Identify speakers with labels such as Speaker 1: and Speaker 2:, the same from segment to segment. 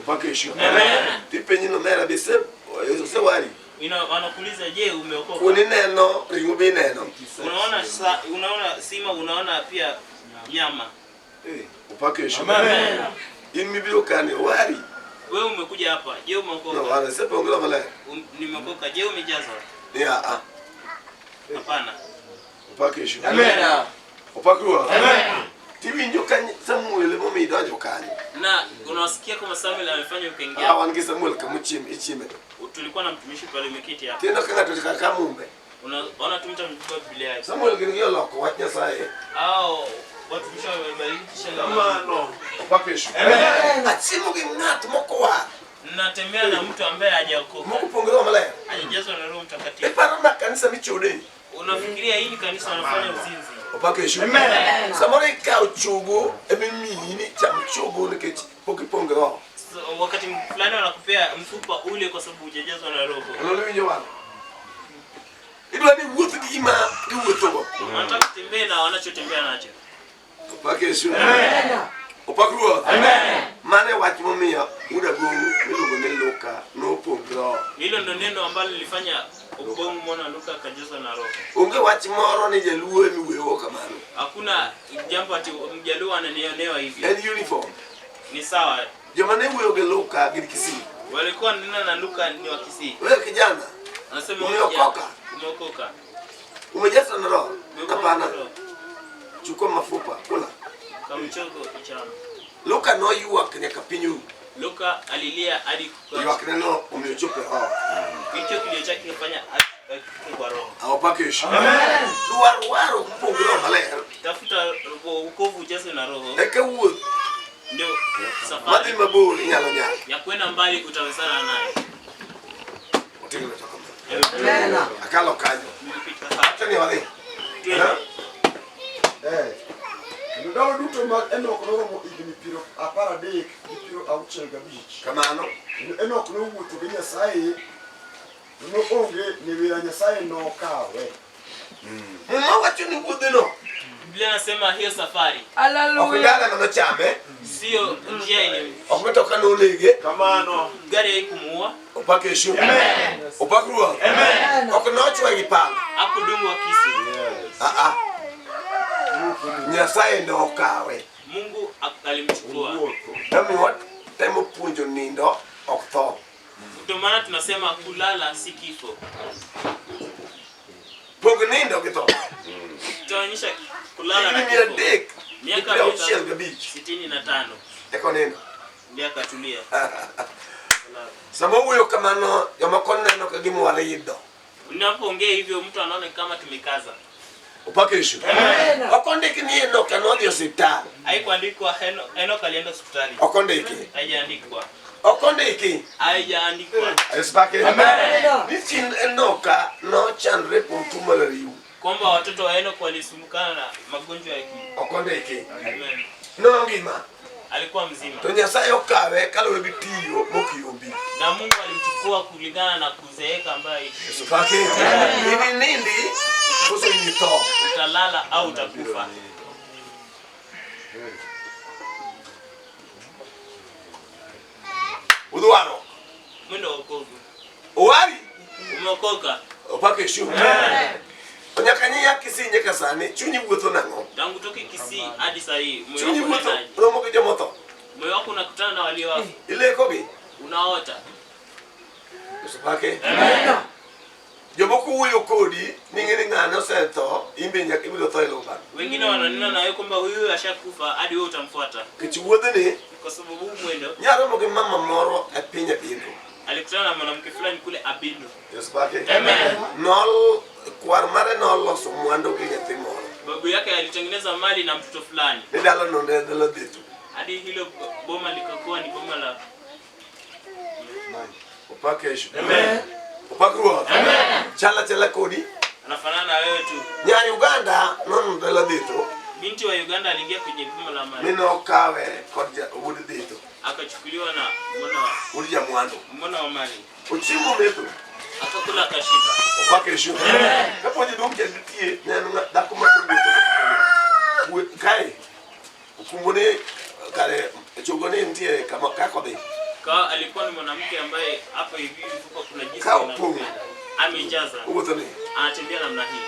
Speaker 1: Upakesho. Amen. Tipenyi no mera bise. Yesu se wali.
Speaker 2: Wanakuuliza je, umeokoka?
Speaker 1: Kuni neno, ringo bi neno.
Speaker 2: Unaona sima, unaona pia nyama.
Speaker 1: Upakesho. Amen. Imibiro kani wali.
Speaker 2: Wewe umekuja hapa. Je, umeokoka?
Speaker 1: No, wala sepe ongela mala.
Speaker 2: Nimeokoka. Je, umejazwa?
Speaker 1: Ya
Speaker 2: Hapana.
Speaker 1: Upakesho.
Speaker 3: Amen.
Speaker 1: Upakruwa.
Speaker 3: Amen.
Speaker 1: Tibi njoka Samuel momi idajo kani.
Speaker 2: Na unasikia kama Samuel amefanya ukaingia.
Speaker 1: Wangi Samuel kamuchime ichime.
Speaker 2: Tulikuwa na mtumishi pale umeketi hapa.
Speaker 1: Tena kanga tutika kamumbe.
Speaker 2: Unaona tumta Biblia yake.
Speaker 1: Samuel gingio loko watnya sae.
Speaker 2: Watumishi wamebarikisha na
Speaker 1: mano. Upakesho.
Speaker 3: Amen.
Speaker 1: Achimu ginatu moko
Speaker 2: natembea na mtu ambaye hajaokoka.
Speaker 1: Mungu pongeza malaya.
Speaker 2: Hajajazwa na Roho Mtakatifu.
Speaker 1: Parana kanisa michode.
Speaker 2: Unafikiria hii kanisa wanafanya uzinzi?
Speaker 1: Upakesho. Amen. Samore ka uchugu emimini cha mchugu nikechi pokipongeza.
Speaker 2: Wakati fulani wanakupea mfupa ule kwa sababu hujajazwa na Roho.
Speaker 1: Unaelewa nyowana? Idwa ni wuthi kima kiwutho.
Speaker 2: Wanataka kutembea na wanachotembea nacho.
Speaker 1: Upakesho.
Speaker 3: Amen.
Speaker 1: Upakruwa.
Speaker 3: Amen.
Speaker 1: Mane wachimomia udago milugo ne Luka no pongeza.
Speaker 2: Hilo ndo neno ambalo lilifanya ubongo mwana Luka akajazwa na Roho.
Speaker 1: Unge wachimoro ni jaluo miwewo kamano.
Speaker 2: Hakuna jambo ati mjaluo ananionewa hivi.
Speaker 1: And uniform.
Speaker 2: Ni sawa.
Speaker 1: Jamani wewe Luka gidikisi.
Speaker 2: Walikuwa nena na Luka ni wa Kisii.
Speaker 1: Wewe kijana.
Speaker 2: Anasema
Speaker 1: umeokoka.
Speaker 2: Umeokoka.
Speaker 1: Umejazwa na Roho. Hapana. Chukua mafupa kula.
Speaker 2: Kamchoko ichana.
Speaker 1: Luka no yuwa kwenye kapinyu.
Speaker 2: Luka alilia hadi
Speaker 1: kwa yuwa kwenye umeochope Roho.
Speaker 2: Hicho kilio chake kilifanya kwa Roho.
Speaker 1: Upakesho. Amen. Duwaru kupongeza malaya.
Speaker 2: Tafuta wokovu ujaze na Roho.
Speaker 1: Eke uwe.
Speaker 2: Ndio safari.
Speaker 1: Madi maburi nyalo.
Speaker 2: Ya kwenda mbali utawezana naye.
Speaker 1: Utingile toka.
Speaker 3: Amen.
Speaker 1: Akalo kanyo. Hata ni wale.
Speaker 3: Ndalo duto mag Enoch noromo igni piro apara dek gi piro auchiel gabich.
Speaker 1: Kamano.
Speaker 3: Enoch nowuotho gi Nyasaye no onge ni wira Nyasaye no kawe.
Speaker 1: Wacho ni wuodheno.
Speaker 2: Biblia inasema hiyo safari.
Speaker 3: Haleluya.
Speaker 1: Okudala na chame.
Speaker 2: Sio njia yenye.
Speaker 1: Okumetoka no lege.
Speaker 3: Kamano.
Speaker 2: Gari haikumuua.
Speaker 1: Upakesho.
Speaker 3: Amen.
Speaker 1: Upakruwa.
Speaker 3: Amen.
Speaker 1: Okunochwa gipanga.
Speaker 2: Hakudungwa kisu.
Speaker 1: Yes. Nyasaye ndo okawe.
Speaker 2: Mungu alimchukua.
Speaker 1: Tami what? Temo punjo nindo okto.
Speaker 2: Ndio maana tunasema kulala si kifo.
Speaker 1: Punjo nindo kito.
Speaker 2: Tuonyesha kulala na
Speaker 1: kifo.
Speaker 2: Miaka 65.
Speaker 1: Eko nindo.
Speaker 2: Miaka tulia.
Speaker 1: Samo huyo kamano yamakone no kagimu walido.
Speaker 2: Unapoongea hivyo mtu anaona kama tumekaza.
Speaker 1: Upakesho. Amen. Okondiki ni Enoch anodi hospitali.
Speaker 2: Haikuandikwa Enoch alienda hospitali.
Speaker 1: Okondiki.
Speaker 2: Haijaandikwa.
Speaker 1: Okondiki.
Speaker 2: Haijaandikwa.
Speaker 1: Espake.
Speaker 3: Amen.
Speaker 1: Nichin Enoch no chandre puntumalariu.
Speaker 2: Kwamba watoto wa Enoch walisumbukana na magonjwa ya akili.
Speaker 1: Okondiki.
Speaker 2: Amen.
Speaker 1: No ngima.
Speaker 2: Alikuwa mzima.
Speaker 1: To Nyasaye okawe kalo bitiyo mokiyombi.
Speaker 2: Na Mungu alimchukua kulingana na kuzeeka ambaye
Speaker 1: Espake. Hivi nindi kuso inito.
Speaker 2: Utalala au utakufa.
Speaker 1: Uduaro.
Speaker 2: Mwendo wokovu.
Speaker 1: Owari.
Speaker 2: Umeokoka.
Speaker 1: Upakesho. Amen. Onyakanyi ya Kisii nyaka sani chunyi wuotho nango.
Speaker 2: Tangu toki Kisii hadi saa hii
Speaker 1: Chunyi wuotho. Romo ke jomoto.
Speaker 2: Moyo wako unakutana na walio wafu.
Speaker 1: Ile kogi.
Speaker 2: Unaota.
Speaker 1: Espake.
Speaker 2: Amen.
Speaker 1: Jomoko wuyo kodi ningeni ngano seto imbe nyaka ibiro tho iloba.
Speaker 2: Wengine wananena na wewe kwamba huyu ashakufa hadi wewe utamfuata.
Speaker 1: Kichuodhe ni
Speaker 2: Kwa sababu huu mwendo
Speaker 1: nyaro moge mama moro e pinya bindo.
Speaker 2: alikutana na mwanamke fulani kule Abindo.
Speaker 1: Espake.
Speaker 2: Amen.
Speaker 1: Nol kwar mare nol loso mwando gi nyathi moro.
Speaker 2: Babu yake alitengeneza mali na mtoto fulani.
Speaker 1: Ni dala no ndelo ditu.
Speaker 2: Hadi hilo boma likakuwa ni boma la
Speaker 1: Upakesho.
Speaker 2: Amen.
Speaker 1: Upakruwa.
Speaker 2: Amen.
Speaker 1: Chala kodi.
Speaker 2: Anafanana na wewe tu.
Speaker 1: Nya Uganda non ndelo ditu.
Speaker 2: Binti wa Uganda aliingia kwenye boma la mali.
Speaker 1: Mino kawe kodja ubudi ditu.
Speaker 2: Akachukuliwa na
Speaker 1: Ulija mwando.
Speaker 2: mwana wa mali.
Speaker 1: Uchimu metu.
Speaker 2: Akakula akashiba.
Speaker 1: Upakesho. Kapo jidumke ditie nenu dakuma kundi. Kai. Ukumbone kare chogone ndiye kama kakode.
Speaker 2: Kwa alikuwa ni mwanamke ambaye hapa hivi mfupa kuna jinsi amejaza. Anatembea namna hii.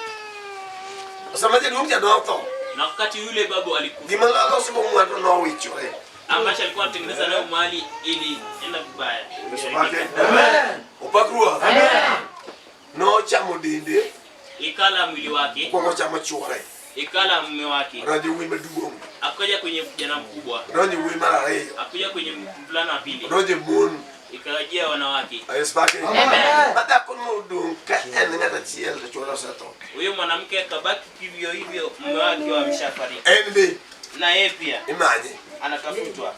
Speaker 1: Samaje ndio mjadao.
Speaker 2: Na wakati yule babu alikufa.
Speaker 1: Dimala sio mwana na wicho
Speaker 2: ambacho alikuwa anatengeneza nayo mali ili enda vibaya.
Speaker 1: Amen. Upakrua. Amen. No chamo dinde.
Speaker 2: Ikala mwili wake.
Speaker 1: Kwa chama chore.
Speaker 2: Ikala mume wake.
Speaker 1: Radio wimbe dugo.
Speaker 2: Akaja kwenye kijana mkubwa.
Speaker 1: Radio wimbe mara hiyo.
Speaker 2: Akaja kwenye mvulana wa pili.
Speaker 1: Radio moon.
Speaker 2: Ikajia wanawake.
Speaker 1: Ayespake. Amen. Baada kuna udung ka ngata chiel chora sato.
Speaker 2: Huyo mwanamke akabaki hivyo hivyo mume wake ameshafariki.
Speaker 1: Ende.
Speaker 2: Na yeye pia.
Speaker 1: Imagine.
Speaker 2: Anatafutwa.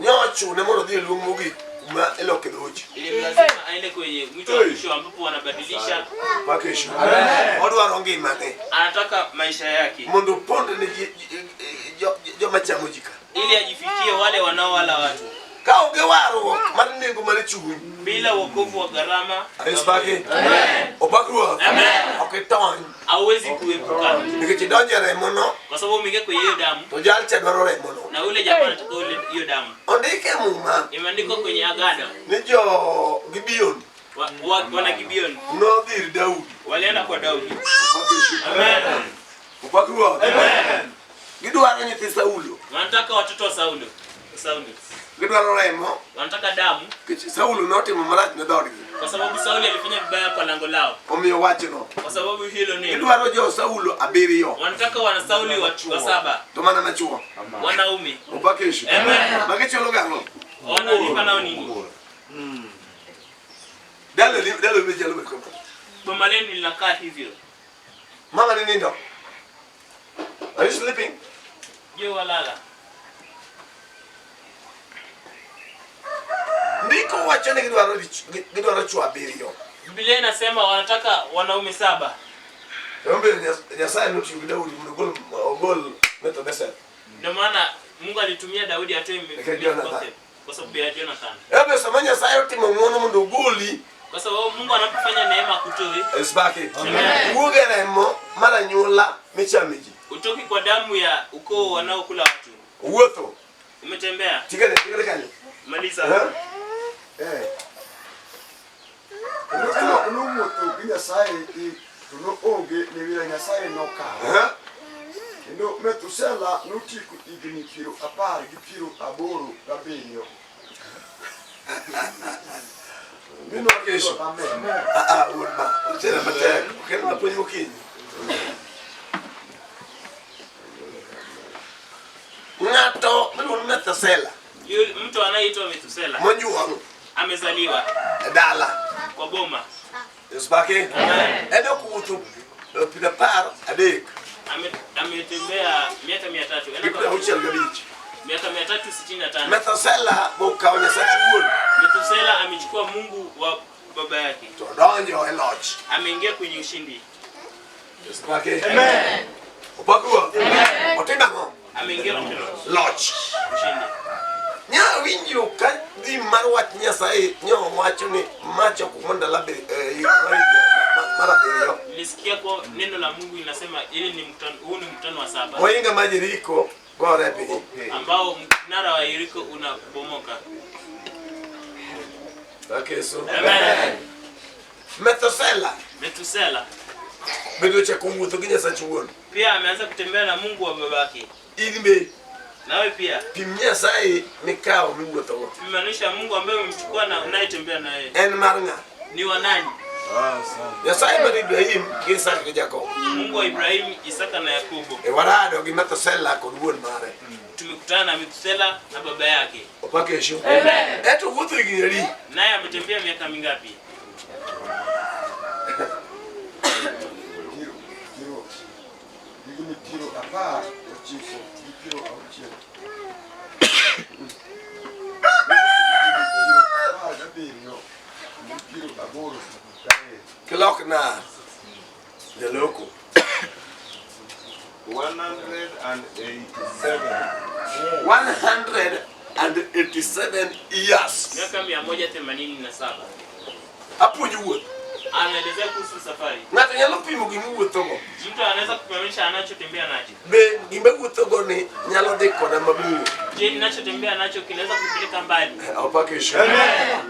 Speaker 1: Nyochu ne moro dhi lungugi ma eloke doji.
Speaker 2: Ile lazima aende kwenye mwito wa mwisho ambapo wanabadilisha
Speaker 1: pakesho. Amen. Odwaro ngima ne.
Speaker 2: Anataka maisha yake.
Speaker 1: Mondo ponde ne jo machamojika.
Speaker 2: Ili ajifikie wale wanaowala watu.
Speaker 1: Kaonge waro mar nengo mane chuny.
Speaker 2: Bila wokovu wa gharama.
Speaker 1: Ayespake. Amen. Opakrua.
Speaker 2: Amen.
Speaker 1: Oketony.
Speaker 2: Hauwezi kuepuka.
Speaker 1: Nikidonja remono.
Speaker 2: Kwa sababu umeingia kwenye hiyo damu.
Speaker 1: To jalcha dwaro remono.
Speaker 2: Na ule jamaa anataka hiyo damu.
Speaker 1: Ondike muma.
Speaker 2: Imeandikwa kwenye agano.
Speaker 1: Nijo Gibeon.
Speaker 2: Wana Gibeon.
Speaker 1: No dhir Daudi.
Speaker 2: Walienda kwa Daudi. Amen.
Speaker 1: Upakrua. Amen. Gidwaro nyithi Saulo.
Speaker 2: Wanataka watoto wa Saulo.
Speaker 1: Gidwaro remo.
Speaker 2: Wanataka damu.
Speaker 1: Kichi Saulo notimo marach ne dhodgi.
Speaker 2: Kwa sababu Sauli alifanya vibaya kwa lango lao.
Speaker 1: Omiyo wachno.
Speaker 2: Kwa sababu hilo neno.
Speaker 1: Gidwaro jo Saulo abiriyo.
Speaker 2: Wanataka wana Sauli wa 7.
Speaker 1: To mana machuo.
Speaker 2: Wanaume.
Speaker 1: Upakesho.
Speaker 2: Amen.
Speaker 1: Magicholo gano.
Speaker 2: Wanalipa nao nini?
Speaker 1: Dalo mejalo beko.
Speaker 2: Boma lenu linakaa hivyo.
Speaker 1: Mama ni nindo. Are you sleeping?
Speaker 2: Je, walala?
Speaker 1: Ndiko wachane gidwaro chua abiriyo.
Speaker 2: Biblia inasema wanataka wanaume 7.
Speaker 1: Ombe Nyasaye nuti Daudi mgol meto besa.
Speaker 2: Ndio maana Mungu alitumia Daudi atoe kwa sababu ya Jonathan.
Speaker 1: Ebe samanya sayo timo ngono mundu goli.
Speaker 2: Kwa sababu Mungu anapofanya neema kutoe.
Speaker 1: Esbake. Ugeremo mara nyula michamiji.
Speaker 2: Utoki kwa damu ya ukoo wanaokula watu.
Speaker 1: Uwotho.
Speaker 2: Umetembea.
Speaker 1: Tigere kanyo.
Speaker 2: Maliza.
Speaker 3: Kuno moto kinya sai tuno onge ne vila Nyasaye noka. Ndo metusela nuti kutigini piro apari gipiro aboro gabenyo.
Speaker 1: Mino kesho. Urba. Tena matek. Kena maponyo ukinyi. Ngato mino Metusela.
Speaker 2: Yule mtu anaitwa Metusela.
Speaker 1: Mojua
Speaker 2: amezaliwa
Speaker 1: dala
Speaker 2: kwa boma.
Speaker 1: Esbake. Eno kutu pida par adek.
Speaker 2: Ametembea miaka 300.
Speaker 1: Enda uchel gabichi.
Speaker 2: Miaka 365.
Speaker 1: Metusela bokaonya sachuon.
Speaker 2: Metusela amechukua Mungu wa baba yake.
Speaker 1: Todonjo eloch.
Speaker 2: Ameingia kwenye ushindi.
Speaker 1: Esbake. Amen. Upakua. Amen. Otinango.
Speaker 2: Ameingia kwenye
Speaker 1: loch.
Speaker 2: Ushindi.
Speaker 1: Nya winjo ka di marwat Nyasaye nyo wacho ni macho kumonda labe mara.
Speaker 2: Nilisikia kwa neno la Mungu linasema ili ni mkutano, huu ni mkutano wa 7.
Speaker 1: Wainga majiriko gore bi
Speaker 2: ambao mnara wa Yeriko unabomoka.
Speaker 1: Akeso.
Speaker 2: Amen. Metusela.
Speaker 1: Bedo cha kumwuto ginya sachuon.
Speaker 2: Pia ameanza kutembea na Mungu wa babake.
Speaker 1: Ilime.
Speaker 2: Nawe pia.
Speaker 1: Pimnya sai mikao miwuto.
Speaker 2: Imaanisha Mungu ambaye umemchukua na unayetembea naye.
Speaker 1: En marnga.
Speaker 2: Ni wa nani?
Speaker 1: Nyasaye mar Ibrahim gi Isaka gi Jacob.
Speaker 2: Mungu wa Ibrahim, Isaka na Yakobo.
Speaker 1: E warado gi Metusela kod wuon mare.
Speaker 2: Tumekutana na Metusela na baba yake.
Speaker 1: Opakesho.
Speaker 2: Amen.
Speaker 1: Eto wuotho giri.
Speaker 2: Naye ametembea miaka mingapi?
Speaker 3: Tiro apar ochiko tiro auchiel. Tiro aboro
Speaker 1: Clock na the local 187 years.
Speaker 2: Miaka 187.
Speaker 1: Hapo juo.
Speaker 2: Anaelezea kuhusu safari.
Speaker 1: Ng'ato nyalo pimo gimuwuotho go.
Speaker 2: Mtu anaweza kupimisha anachotembea nacho.
Speaker 1: Be gimbe wuotho go ni nyalo dhi koda mabuo.
Speaker 2: Je, ninachotembea nacho kinaweza kupeleka mbali?
Speaker 1: Upake Yesu. Amen.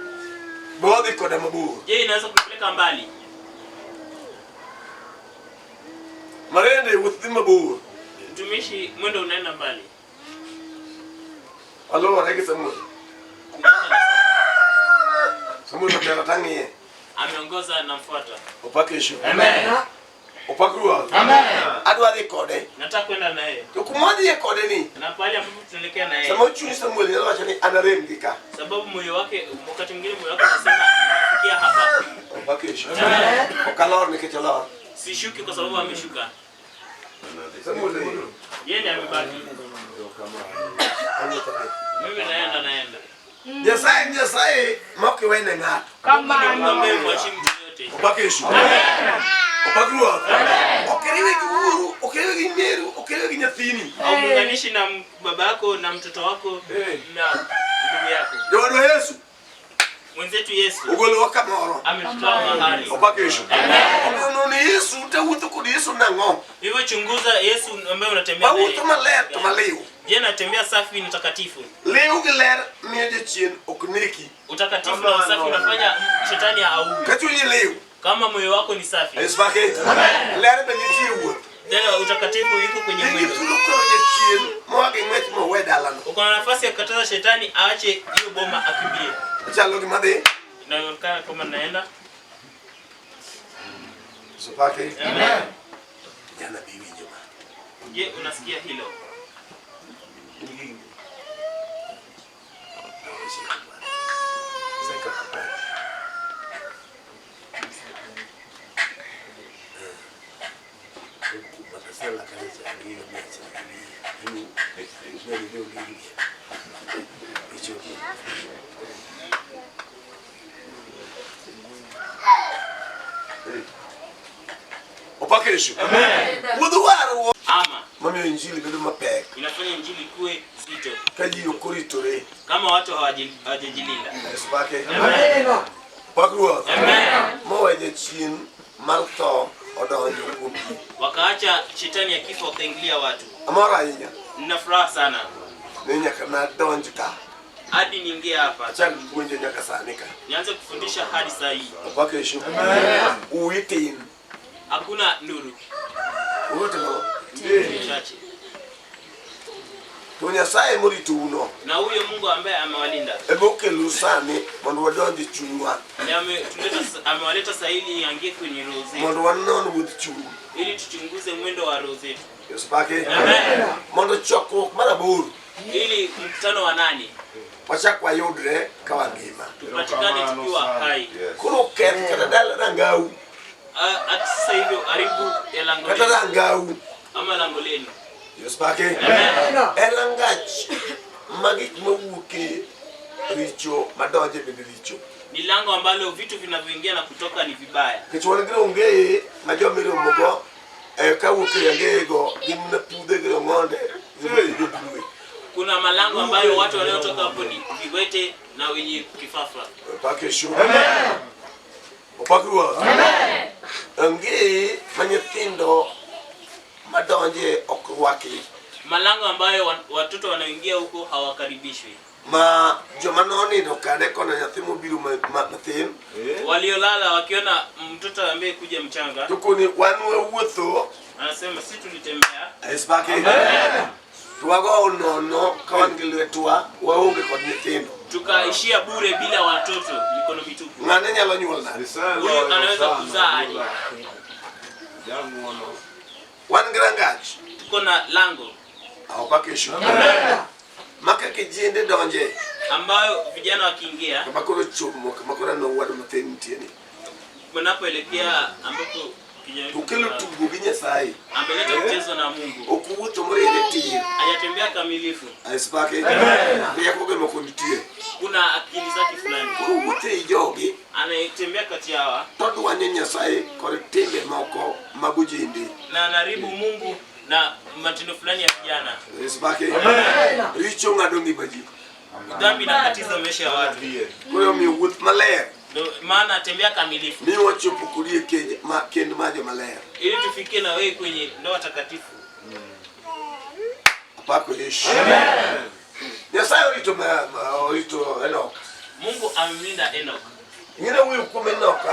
Speaker 1: Bodi koda maburu.
Speaker 2: Je, inaweza kupeleka mbali?
Speaker 1: Marende wuthi maburu.
Speaker 2: Mtumishi, mwendo unaenda mbali.
Speaker 1: Alo, wanake Samuel. Samuel nataka tangie.
Speaker 2: Ameongoza na mfuata.
Speaker 1: Upake Yesu.
Speaker 2: Amen.
Speaker 1: Upake Yesu.
Speaker 2: Amen.
Speaker 1: Adwa de kode.
Speaker 2: Nataka kwenda na yeye.
Speaker 1: Tukumwadi ye kode ni.
Speaker 2: Na pale ambapo tunaelekea na yeye.
Speaker 1: Samuel chuni Samuel ni wacha ni anaremgika.
Speaker 2: Sababu moyo wake wakati mwingine moyo wake unasema nafikia hapa.
Speaker 1: Upake Yesu. Amen. Ukalor ni kichalor.
Speaker 2: Sishuki kwa sababu ameshuka.
Speaker 1: Samuel.
Speaker 2: Yeye ndiye amebaki. Mimi naenda.
Speaker 1: Nyasaye moki wene ngatu.
Speaker 2: Kama ngombe mwachimu yote.
Speaker 1: Upake Yesu. Amen. Upake Yesu. Amen. Okeriwe kiuru, okeriwe kinyeru, okeriwe kinyathini.
Speaker 2: Au muunganishi na baba yako na mtoto wako na ndugu yako.
Speaker 1: Ndio Yesu.
Speaker 2: Mwenzetu Yesu.
Speaker 1: Ugolo wakamoro.
Speaker 2: Ametutoa mahali.
Speaker 1: Upake Yesu. Amen. Ono ni Yesu, utawutu kudi Yesu nango.
Speaker 2: Hivyo chunguza Yesu ambaye unatembea naye.
Speaker 1: Bawutu maler tumaleo.
Speaker 2: Je, natembea safi na takatifu?
Speaker 1: Leo giler miye chien okuneki.
Speaker 2: Utakatifu na usafi unafanya shetani auwe.
Speaker 1: Kachunyi leo.
Speaker 2: Kama moyo wako ni safi.
Speaker 1: Espake. Amen. Ler beniti wuot.
Speaker 2: Tena utakatifu yuko kwenye mwendo.
Speaker 1: Ni tulukoro je chien mwage ngwech mo wedalano.
Speaker 2: Uko na nafasi ya kukataza shetani aache hiyo boma akimbie.
Speaker 1: Chalo gimade.
Speaker 2: Inaonekana kama naenda.
Speaker 1: Espake.
Speaker 2: Amen.
Speaker 1: Jana bibi joma.
Speaker 2: Je, unasikia hilo?
Speaker 1: Upake Yesu. Amen. Wuduwaru.
Speaker 2: Ama
Speaker 1: Mami injili bedo mapek.
Speaker 2: inafanya injili kuwe zito.
Speaker 1: Kaji yokuritore.
Speaker 2: Kama watu hawajajilinda.
Speaker 1: Espake.
Speaker 2: Amen.
Speaker 1: Upake Yesu.
Speaker 2: Amen.
Speaker 1: Moweje chien malto odonjo kupi.
Speaker 2: Wakaacha shetani ya kifo wakaingilia watu.
Speaker 1: Amora inya.
Speaker 2: Nina furaha sana.
Speaker 1: Ninya kana donjika.
Speaker 2: Hadi niingie hapa.
Speaker 1: Acha kuenje nyaka sanika.
Speaker 2: Nianze kufundisha hadi saa hii.
Speaker 1: Upake Yesu. Amen. Uitin.
Speaker 2: Hakuna nuru.
Speaker 1: Uwote no.
Speaker 2: Chache.
Speaker 1: Tunya sai muri tuno.
Speaker 2: Na huyo Mungu ambaye amewalinda.
Speaker 1: Eboke lusani mondo wadonji chungwa.
Speaker 2: Amewaleta sahili yangie kwenye roho zetu.
Speaker 1: Mondo wanon with chungu.
Speaker 2: Ili tuchunguze mwendo wa roho zetu.
Speaker 1: Espake.
Speaker 2: Amen.
Speaker 1: Mondo choko maraburu.
Speaker 2: Ili mkutano wa nani?
Speaker 1: Wachakwa yudre kawangima.
Speaker 2: Tupatikane tukiwa hai.
Speaker 1: Kuro ket katadala rangau.
Speaker 2: Hata sasa hivyo aribu ya lango lenu.
Speaker 1: Katadala rangau.
Speaker 2: Ama lango lenu.
Speaker 1: Espake. Erangach. Magik mawuke richo madonje bende richo.
Speaker 2: Ni lango ambalo vitu vinavyoingia na kutoka ni vibaya.
Speaker 1: Kichwana ngire ongeye majomiro mogo kawuke yangego gimna pude gire ngonde.
Speaker 2: Kuna malango ambayo watu wanaotoka hapo ni viwete na wenye kifafa.
Speaker 1: Upake Yesu. Amen. Upake Yesu. Amen. Ange manyetindo madonje okwaki.
Speaker 2: Malango ambayo watoto wanaoingia huko hawakaribishwi.
Speaker 1: Ma jomanoni ndo kade kona nyathimu biru mathin.
Speaker 2: Waliolala wakiona mtoto ambaye kuja mchanga.
Speaker 1: Tukuni wanwe wuotho.
Speaker 2: Anasema si tulitembea.
Speaker 1: Espake. Amen. Tuwago nono kawangilwetua waonge kwa nyetindo.
Speaker 2: Tukaishia bure bila watoto, mikono mitupu.
Speaker 1: Ngane nyalo nyuolna.
Speaker 2: Huyu anaweza kuzaa hadi.
Speaker 1: Wangirangach.
Speaker 2: Tuko na lango.
Speaker 1: Upake Yesu. Amen. Maka kijinde donje.
Speaker 2: Ambayo vijana wakiingia.
Speaker 1: Makoro chumo, makoro no wadu mathin tieni.
Speaker 2: Mnapoelekea ambapo kijana
Speaker 1: Tukelo tugu binya sai.
Speaker 2: ameleta mchezo na Mungu.
Speaker 1: Okuwuto mrede ti.
Speaker 2: Hajatembea kamilifu.
Speaker 1: Espake. Amen. Ya koge mokonditie.
Speaker 2: Kuna akili zake fulani.
Speaker 1: Kuwute ijogi.
Speaker 2: Anayetembea kati hawa.
Speaker 1: Todo wanyenya sai kore tembe moko magujindi.
Speaker 2: Na anaribu Mungu na matendo fulani ya vijana.
Speaker 1: Espake. Amen. Richo ngadongi baji.
Speaker 2: Dhambi inakatiza maisha ya watu.
Speaker 1: Kwa hiyo mi wuth maler.
Speaker 2: Ndio maana atembea kamilifu.
Speaker 1: Mi wachopo kulie kende majo maler.
Speaker 2: Ili tufikie na wewe kwenye ndoa takatifu.
Speaker 1: Upake Yesu. Amen. Nyasaye orito Enoch.
Speaker 2: Mungu amemlinda Enoch.
Speaker 1: Ngine huyu kume Enoch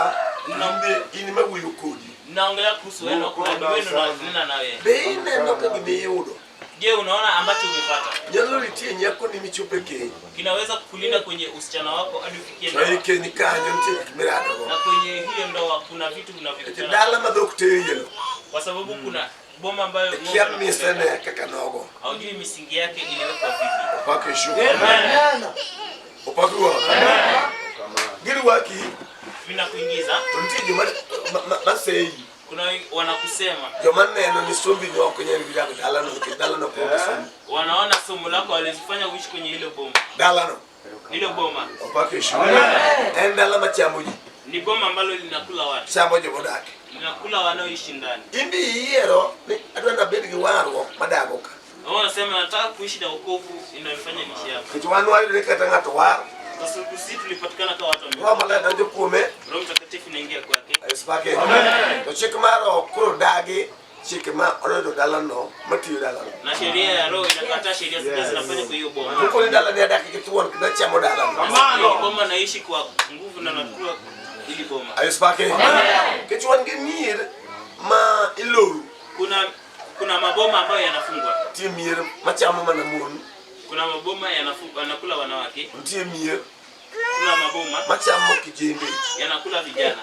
Speaker 1: nambe inime huyu kodi.
Speaker 2: Naongelea kuhusu Enoch na wewe unanena na wewe.
Speaker 1: Beina Enoch gimeyudo.
Speaker 2: Je, unaona ambacho umepata?
Speaker 1: Nyalo litie nyako ni michopeke.
Speaker 2: Kinaweza kukulinda kwenye usichana wako hadi ufikie
Speaker 1: ndoa. Yake ni kanyo ntie kimirado.
Speaker 2: Na kwenye hiyo ndoa kuna vitu vinavyokutana.
Speaker 1: Dala madoktere.
Speaker 2: Kwa sababu kuna boma ambayo
Speaker 1: Mungu sana kaka nogo.
Speaker 2: Haujui misingi yake iliwekwa vipi.
Speaker 1: Pake shukrani. Opakua. Giri waki
Speaker 2: vinakuingiza.
Speaker 1: Tuntije masei.
Speaker 2: Kuna wanakusema.
Speaker 1: Jomane eno ni sombi nyoko kwenye bilago dala no kwa.
Speaker 2: Wanaona somo lako walizifanya uishi kwenye ile boma.
Speaker 1: Dala no.
Speaker 2: Ile boma.
Speaker 1: Opake shukrani. Endala machambuji.
Speaker 2: Ni boma ambalo linakula watu.
Speaker 1: Chamboje bodaki.
Speaker 2: Linakula wanaoishi ndani.
Speaker 1: Indi yero adwana bedgi waro madagoka.
Speaker 2: Wanasema nataka kuishi na wokovu inafanya nishi hapa.
Speaker 1: Kitu wanu wale kata ngato waro.
Speaker 2: Kwa sababu sisi tulipatikana kama watu
Speaker 1: ambao Roho mala ndio kume.
Speaker 2: Roho Mtakatifu inaingia kwake.
Speaker 1: Aspake. Amen. To chikmaro kuro dagi chikma orodo dalano matiyo dalano.
Speaker 2: Na sheria ya Roho inakataa sheria zile zinafanya kwa hiyo boma.
Speaker 1: Huko ni dalani daki kitu wana kinacha modalano.
Speaker 2: Amano. Boma naishi kwa nguvu na nakula ili boma.
Speaker 1: Aspake. Kitu wana gemir ma iloru.
Speaker 2: Kuna maboma ambayo yanafungwa.
Speaker 1: Timir machama manamun.
Speaker 2: Kuna maboma yanafungwa yanakula wanawake.
Speaker 1: Timir.
Speaker 2: Kuna maboma
Speaker 1: machama kijembe
Speaker 2: yanakula vijana.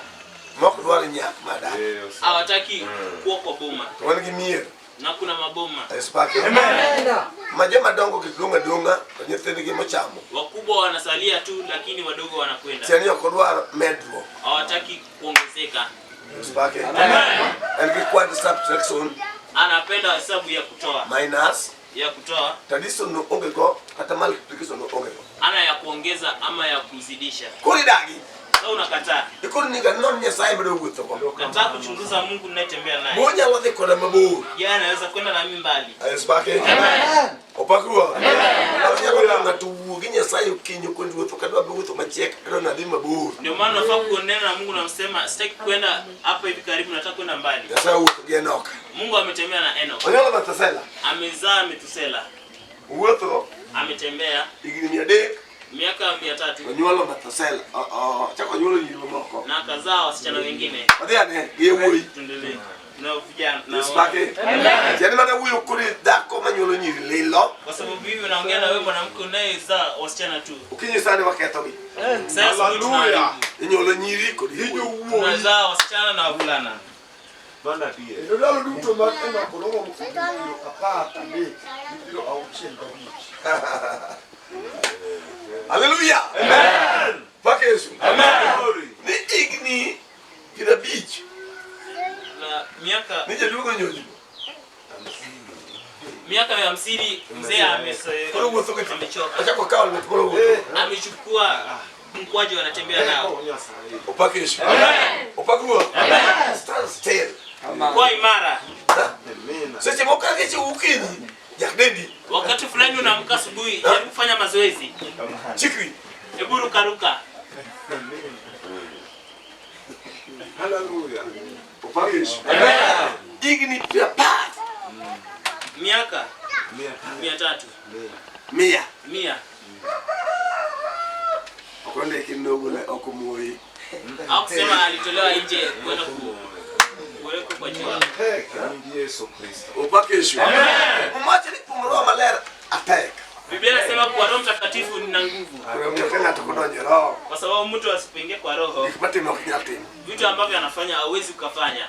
Speaker 1: Moko dwale nyak mada.
Speaker 2: Hawataki kuwa kwa boma.
Speaker 1: Wana gemir.
Speaker 2: Na kuna maboma.
Speaker 1: Aspake. Amen. Majema dongo kidunga nyethende ge machamo.
Speaker 2: Wakubwa wanasalia tu lakini wadogo wanakwenda.
Speaker 1: Tiani yakodwa medro.
Speaker 2: Hawataki kuongezeka.
Speaker 1: Aspake. Amen. Alikuwa subtraction.
Speaker 2: Anapenda hesabu ya kutoa.
Speaker 1: Minus
Speaker 2: ya kutoa.
Speaker 1: Tradition no ongeko hata multiplication no ongeko.
Speaker 2: Ana ya kuongeza ama ya kuzidisha.
Speaker 1: Kuri dagi.
Speaker 2: Sasa unakataa.
Speaker 1: Ikuri ni ganon Nyasaye bado wuto ko.
Speaker 2: Nataka kuchunguza Mungu ninayetembea naye.
Speaker 1: Moja wade ko na mabu.
Speaker 2: Yeye anaweza kwenda na mimi mbali.
Speaker 1: Aspake. Amen. Opakua. Amen. Ndio ngatu Nyasaye ukinyo kwendi wuto kadwa be wuto macheka ndo na dima bu.
Speaker 2: Ndio maana nafaa kuonana na Mungu na msema sitaki kwenda hapa hivi karibu nataka kwenda mbali.
Speaker 1: Nyasaye wuto Enoch.
Speaker 2: Mungu ametembea na Enoch.
Speaker 1: Onyola Matusela.
Speaker 2: Amezaa Metusela.
Speaker 1: Wuto
Speaker 2: ametembea
Speaker 1: igini miadek.
Speaker 2: Miaka 300.
Speaker 1: Onyola Matusela. Chako nyolo yilo moko.
Speaker 2: Na kazaa wasichana wengine.
Speaker 1: Adiane, yewe.
Speaker 2: Tuendelee. Na vijana na
Speaker 1: Aspake. Yaani maana huyo kuri dako manyolo nyiri lilo.
Speaker 2: Kwa sababu hivi naongea na wewe mwanamke unayezaa wasichana tu.
Speaker 1: Ukinyi sana waketo bi.
Speaker 2: Haleluya.
Speaker 1: Nyolo nyiri kuri hiyo uo.
Speaker 2: Unazaa wasichana na wavulana.
Speaker 3: Banda pia. Ndio lalo duto matendo kolongo mfundiro apata ni ndio au chini kabisa.
Speaker 1: Haleluya. Amen. Pake Yesu.
Speaker 2: Amen.
Speaker 1: Ni igni kila beach.
Speaker 2: Na miaka
Speaker 1: nije dugo nyonyi.
Speaker 2: Miaka 50 mzee amechoka.
Speaker 1: Acha kwa kawa nimetoro.
Speaker 2: Amechukua mkwaji wanatembea nao.
Speaker 1: Upake Yesu. Amen. Upakua. Amen. Stand still.
Speaker 2: Kwa imara.
Speaker 1: Sasa moka kichi ukini. Yakdendi.
Speaker 2: Wakati fulani unaamka asubuhi, jaribu kufanya mazoezi.
Speaker 1: Chikri.
Speaker 2: Hebu ruka.
Speaker 3: Haleluya.
Speaker 1: Upake Yesu. Amen. Igni pia pat.
Speaker 2: Miaka 300. 100.
Speaker 1: Okonde kidogo na okumoi.
Speaker 2: Hakusema alitolewa nje kwenda kuwekwa kwa jua.
Speaker 3: Yesu Kristo.
Speaker 1: Upake Yesu. Amen. Umache ni kumroa malera attack.
Speaker 2: Biblia inasema kwa Roho Mtakatifu nina nguvu.
Speaker 1: Kwa
Speaker 2: sababu mtu asipoingia kwa Roho, vitu ambavyo anafanya hauwezi ukafanya.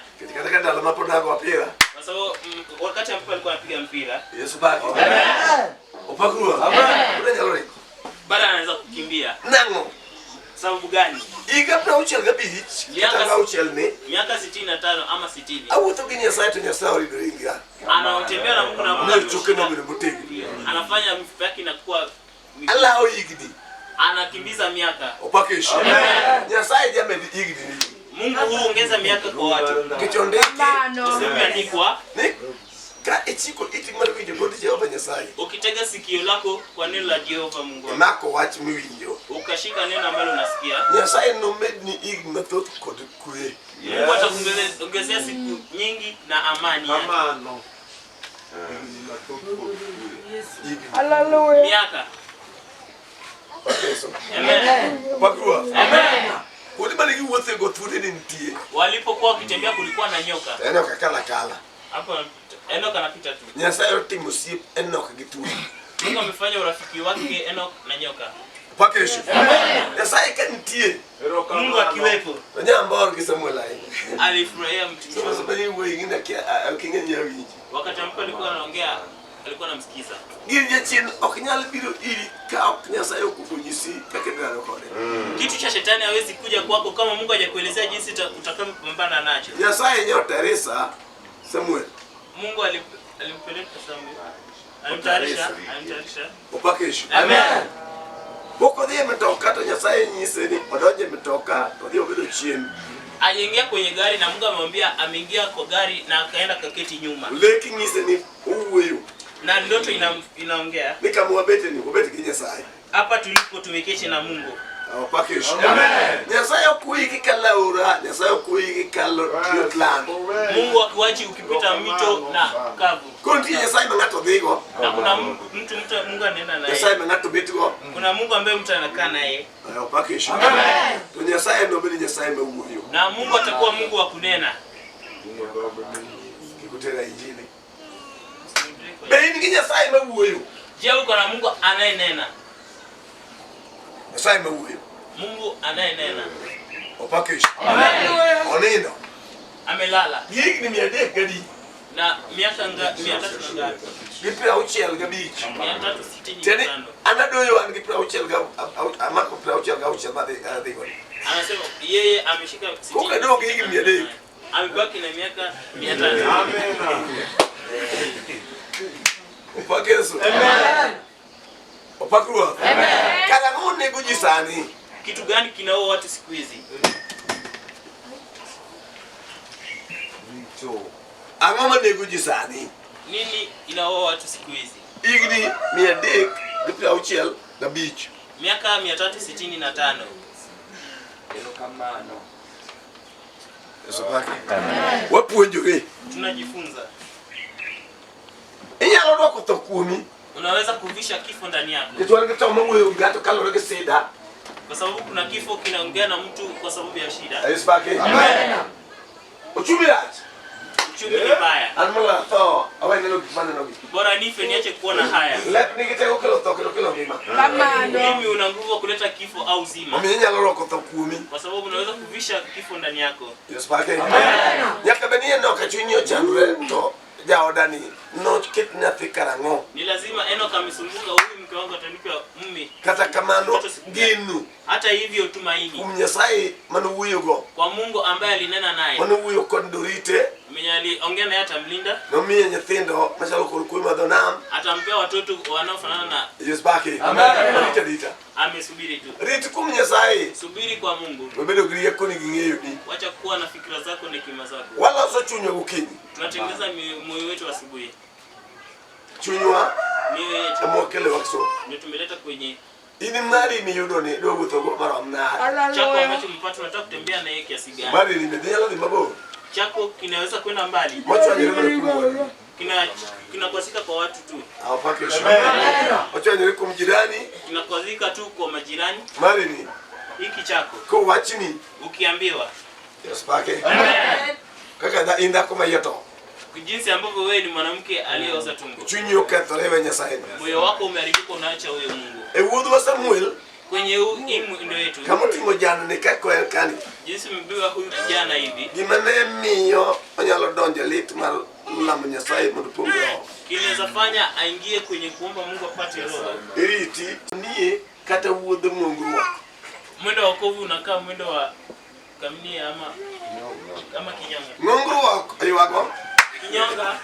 Speaker 2: Kwa sababu wakati ambapo alikuwa anapiga mpira,
Speaker 1: Yesu baki. Amen. Upakua. Amen.
Speaker 2: Bado anaweza kukimbia.
Speaker 1: Nango.
Speaker 2: Sababu gani?
Speaker 1: Igapna uchel gabi. Kitanga uchel ni
Speaker 2: miaka 65 ama 60.
Speaker 1: Au utokinya saito nya sawa idoringa.
Speaker 2: Anatembea na Mungu na Mungu.
Speaker 1: Anachukua mbele mutegi.
Speaker 2: Anafanya mifupa yake inakuwa
Speaker 1: Allah igidi.
Speaker 2: Anakimbiza miaka.
Speaker 1: Upakisha. Amen. Nya saidi ame igidi.
Speaker 2: Mungu huongeza miaka kwa watu.
Speaker 1: Kichondeke.
Speaker 2: Sema andikwa.
Speaker 1: Ka etiko iti mara video goti Jehova Nyasaye.
Speaker 2: Ukitega sikio lako kwa neno la Jehova Mungu.
Speaker 1: Nako watch miwinjo.
Speaker 2: Ukashika neno ambalo unasikia.
Speaker 1: Nyasaye no made ni igmatot kod kue.
Speaker 2: Mungu atakuongezea siku nyingi na amani.
Speaker 3: Amano.
Speaker 2: Haleluya. Miaka Amen.
Speaker 1: Pakua.
Speaker 2: Amen.
Speaker 1: Ulibaliki wote go thudi nitie.
Speaker 2: Walipokuwa wakitembea kulikuwa na nyoka.
Speaker 1: Enoch kala.
Speaker 2: Hapo Enoch anapita tu.
Speaker 1: Nyasaye timusi Enoch gitu.
Speaker 2: Mungu amefanya urafiki wake Enoch na nyoka.
Speaker 1: Pakesho. Amen. Nyasaye kanitie.
Speaker 2: Mungu akiwepo.
Speaker 1: Nyamba Samuel ai.
Speaker 2: Alifurahia mtumishi.
Speaker 1: Sasa bali wewe ingine kingenye wingi.
Speaker 2: Wakati ambapo alikuwa anaongea alikuwa anamsikiza.
Speaker 1: Gilje chin okinyal biro iri ka Nyasaye okukunyisi kake ndalo kode.
Speaker 2: Kitu cha shetani hawezi kuja kwako kama Mungu hajakuelezea jinsi utakavyopambana nacho.
Speaker 1: Nyasaye nyoteresa Samuel.
Speaker 2: Mungu alimpeleka Samuel. Alimtayarisha.
Speaker 1: Upakesho.
Speaker 2: Amen.
Speaker 1: Boko dhie metoka to Nyasaye nyise ni odonje metoka to dhie obedo chien.
Speaker 2: Aliingia kwenye gari na Mungu amemwambia ameingia kwa gari na akaenda kaketi nyuma.
Speaker 1: Leki nyise ni uweyo.
Speaker 2: Na ndoto inaongea.
Speaker 1: Nikamwabete ni ubete Nyasaye.
Speaker 2: Hapa tulipo tumeketi na Mungu.
Speaker 1: Pakesho. Amen. Nyasaye kuiki kalaura, Nyasaye kuiki kalotland.
Speaker 2: Mungu akiwachi ukipita mito na kavu.
Speaker 1: Konti Nyasaye mangato dhigo.
Speaker 2: Na kuna mtu Mungu anaenda naye.
Speaker 1: Nyasaye mangato betigo.
Speaker 2: Kuna Mungu ambaye mtu anakaa naye.
Speaker 1: Pakesho. Amen. To Nyasaye ndo bili Nyasaye meuyo.
Speaker 2: Na Mungu atakuwa Mungu wa kunena.
Speaker 1: Kikutera injili. Beini Nyasaye meuyo.
Speaker 2: Je, uko na Mungu anayenena?
Speaker 1: Nyasaye meuyo.
Speaker 2: Mungu anayenena.
Speaker 1: Pakesho. Amen. Oneno.
Speaker 2: Amelala.
Speaker 1: Yiki ni miade gadi.
Speaker 2: Na miaka 300 ngapi?
Speaker 1: Gipira uchiel gabich.
Speaker 2: 365.
Speaker 1: Tene anadoyo an gipira uchiel ga amako gipira uchiel ga uchiel ba dhigo.
Speaker 2: Anasema yeye ameshika 60.
Speaker 1: Kuka dogo hiki miade.
Speaker 2: Amebaki na miaka 500.
Speaker 1: Amen. Pakesho.
Speaker 2: Amen.
Speaker 1: Opakua. Amen. Kana ngone kujisani.
Speaker 2: Kitu gani kinaoa watu siku hizi?
Speaker 1: Angoma nego jisani.
Speaker 2: Nini inaoa watu siku hizi?
Speaker 1: Igni miadek gipira uchiel ga bich.
Speaker 2: Miaka 365.
Speaker 1: Yesu pake. Wapuonjore.
Speaker 2: Tunajifunza.
Speaker 1: Inyalo dwoko to kuomi.
Speaker 2: Unaweza kuvisha kifo ndani yako.
Speaker 1: Kitwale kitoma wewe gato kalore ke seda.
Speaker 2: Kwa sababu kuna kifo kinaongea na mtu kwa sababu ya shida.
Speaker 1: Yesu pake. Amen. Uchumirat.
Speaker 2: Uchumi ni mbaya.
Speaker 1: Almola to awe neno kifanya nogi.
Speaker 2: Bora nife niache kuona haya.
Speaker 1: Let nikitego kilo to kilo ngima.
Speaker 2: Mimi una nguvu ya kuleta kifo au zima.
Speaker 1: Mimi nyalo dwoko to kuomi.
Speaker 2: Kwa sababu unaweza kuvisha kifo ndani yako.
Speaker 1: Yesu pake. Amen. Nyaka benie no kachunyo chandre to jaodani no kitna fikarango.
Speaker 2: Ni lazima Enoch amesumbuka huyu mke wangu atanipa mume.
Speaker 1: Kata kamano ginu.
Speaker 2: Hata hivyo tumaini.
Speaker 1: Nyasaye manu wuyogo.
Speaker 2: Kwa Mungu ambaye alinena naye.
Speaker 1: Manu wuyo kod dorite.
Speaker 2: Mwenye aliongea naye atamlinda.
Speaker 1: No miye nyithindo machalo kul madonam.
Speaker 2: Atampea watoto wanaofanana na
Speaker 1: Yesu pake. Amen. Rita.
Speaker 2: Amesubiri tu.
Speaker 1: Rita kum Nyasaye.
Speaker 2: Subiri kwa Mungu.
Speaker 1: Webedo griye koni gingeyo ni.
Speaker 2: Wacha kuwa na fikra zako na hekima zako.
Speaker 1: Wala so chunyo ukinyi.
Speaker 2: Tunatengeneza moyo wetu asubuhi.
Speaker 1: Chunywa
Speaker 2: Mioyo yetu.
Speaker 1: amokele wakso.
Speaker 2: Ndio tumeleta kwenye
Speaker 1: Ini mari miyudo ni dogo togo maram na.
Speaker 2: chako ambacho mpata unataka kutembea na yeye kiasi gani?
Speaker 1: Mari ni medela ni mabo.
Speaker 2: Chako kinaweza kwenda mbali.
Speaker 1: Macho anyele kumwa.
Speaker 2: Kinakwazika kwa watu tu.
Speaker 1: Awapake shamba. Macho anyele kumjirani.
Speaker 2: Kinakwazika tu kwa majirani.
Speaker 1: Mari ni
Speaker 2: Hiki chako
Speaker 1: ko wachini.
Speaker 2: ukiambiwa.
Speaker 1: Yesu pake.
Speaker 2: Amen.
Speaker 1: Kaka da inda kuma yeto.
Speaker 2: Jinsi ambavyo wewe ni mwanamke aliyeoza tumbo.
Speaker 1: Chunyo katore Nyasaye.
Speaker 2: Moyo wako umeharibika, unaacha huyo Mungu.
Speaker 1: Wuodhu wa Samuel
Speaker 2: Kwenye hii ndio yetu.
Speaker 1: kama timo jana ni kako elkani.
Speaker 2: Jinsi mbiwa huyu kijana hivi.
Speaker 1: Gimane miyo onyalo donjo lit mar lamo Nyasaye mondo pongo.
Speaker 2: Kinaweza fanya aingie kwenye kuomba Mungu apate roho.
Speaker 1: Iriti ndiye kata wuodho ngongruwa.
Speaker 2: Mwendo wa wokovu unakaa mwendo wa kamnia ama kinyonga.
Speaker 1: Ngongruwa aywago.
Speaker 2: Kinyonga.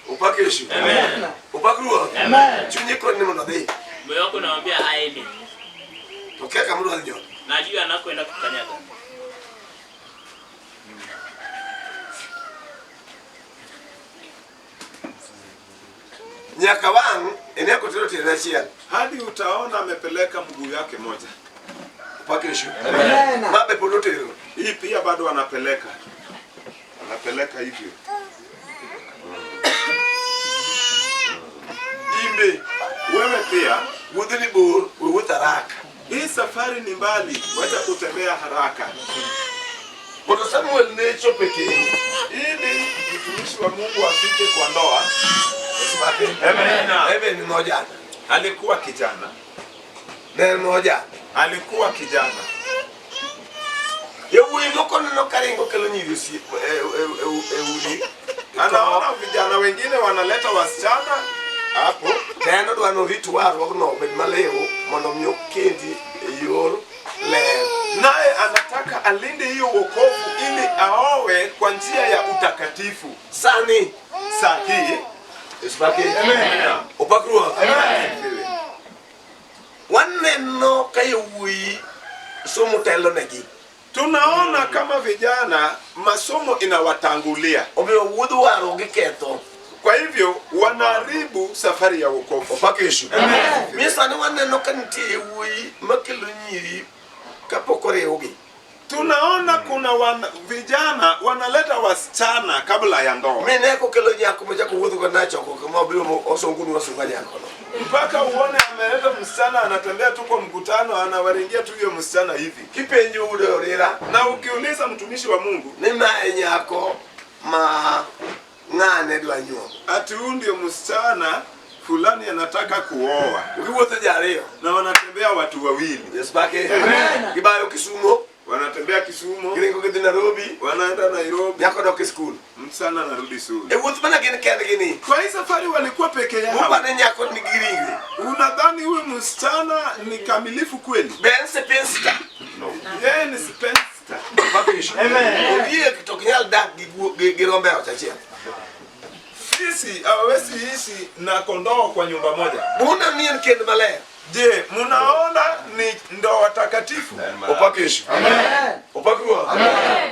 Speaker 1: Upakeshu.
Speaker 2: Amen.
Speaker 1: Upakruwa.
Speaker 2: Amen.
Speaker 1: Chunye ko ni mondo dhi.
Speaker 2: Moyo wako naambia aende.
Speaker 1: Tokea kama ndo aljo.
Speaker 2: Najua anakoenda kukanyaga.
Speaker 1: Nyaka wang eneko tero tena chia.
Speaker 4: Hadi utaona amepeleka mguu yake moja.
Speaker 1: Upakeshu. Amen. Mabe polotero.
Speaker 4: Hii pia bado anapeleka. Anapeleka hivyo.
Speaker 1: Imbe
Speaker 4: Wewe pia
Speaker 1: wuodhi ni bor, wuotho araka.
Speaker 4: hii safari ni mbali, wacha kutembea haraka.
Speaker 1: Kwa Samuel ne chope kini.
Speaker 4: Ili mtumishi wa Mungu afike kwa ndoa.
Speaker 1: Amen. Ni moja.
Speaker 4: Alikuwa kijana.
Speaker 1: Ne moja.
Speaker 4: Alikuwa kijana.
Speaker 1: Yewu inoko no karingo kelo nyiri si uli.
Speaker 4: Anaona vijana wengine wanaleta wasichana hapo.
Speaker 1: Tena ndo ano vitu waro no bed maleo mondo myo kendi yor le.
Speaker 4: Naye anataka alinde hiyo wokovu ili aowe kwa njia ya utakatifu.
Speaker 1: Sani
Speaker 4: Sahi.
Speaker 1: Isbaki. Amen. Opakruwa. Amen. Wanne no kayui somo telo negi.
Speaker 4: Tunaona kama vijana masomo inawatangulia.
Speaker 1: Obe wudu waro giketo.
Speaker 4: Kwa hivyo wanaharibu safari ya wokovu.
Speaker 1: Opakeshu. Amen. Misani wanne no kanti ui makelo nyiri kapokore ogi.
Speaker 4: Tunaona kuna vijana wanaleta wasichana kabla ya ndoa.
Speaker 1: Mimi niko kelo nyako moja kuwudhu kwa nacho kwa kama bilo osongunu wasunganya kono.
Speaker 4: Mpaka uone ameleta msichana anatembea tu kwa mkutano anawaringia tu hiyo msichana hivi.
Speaker 1: Kipenyo ule orera.
Speaker 4: Na ukiuliza mtumishi wa Mungu,
Speaker 1: ni nae nyako ma ngane dwa nyo.
Speaker 4: Ati huyu ndio msichana fulani anataka kuoa.
Speaker 1: Ukiwote jareo.
Speaker 4: Na wanatembea watu wawili.
Speaker 1: Yes bake. Amen. Kibayo Kisumu.
Speaker 4: Wanatembea Kisumu.
Speaker 1: Kiringo kiti Nairobi.
Speaker 4: Wanaenda Nairobi.
Speaker 1: Yako doke school.
Speaker 4: Msana anarudi shule.
Speaker 1: Wote gini.
Speaker 4: Kwa hii safari walikuwa peke yao.
Speaker 1: Upande nyako ni giringi.
Speaker 4: Unadhani huyu msichana ni kamilifu kweli?
Speaker 1: Bense pensta.
Speaker 4: No. Yeye ni pensta.
Speaker 1: Bakisha. Amen. Ndiye kitokinyal dak girombe utachia.
Speaker 4: Fisi hawezi ishi na kondoo kwa nyumba moja.
Speaker 1: Mbona nini kende malaya?
Speaker 4: Je, mnaona ni ndoa watakatifu?
Speaker 1: Opakisha. Amen. Opakua. Amen.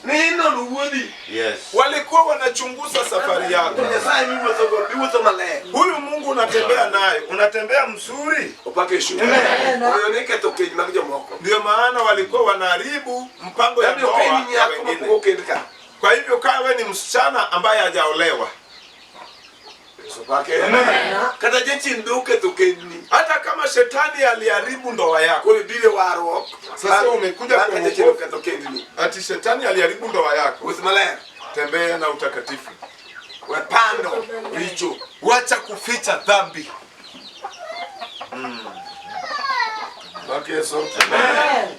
Speaker 1: Nino nuwodi.
Speaker 4: Yes. Walikuwa wanachunguza safari yako. Huyu Mungu unatembea naye, unatembea mzuri.
Speaker 1: Opakisha.
Speaker 4: Ndio maana walikuwa wanaharibu mpango ya ndoa ya wengine. Kwa hivyo kawe ni msichana ambaye hajaolewa.
Speaker 1: Kata jenchi nduke tukeni.
Speaker 4: Hata kama shetani aliharibu ndoa yako,
Speaker 1: ulidile waro.
Speaker 4: Sasa umekuja kwa
Speaker 1: wokovu.
Speaker 4: Ati shetani aliharibu ndoa yako.
Speaker 1: Usimalaya.
Speaker 4: Tembea na utakatifu.
Speaker 1: Wepando richo.
Speaker 4: Wacha kuficha dhambi.
Speaker 1: Okay, so. Amen.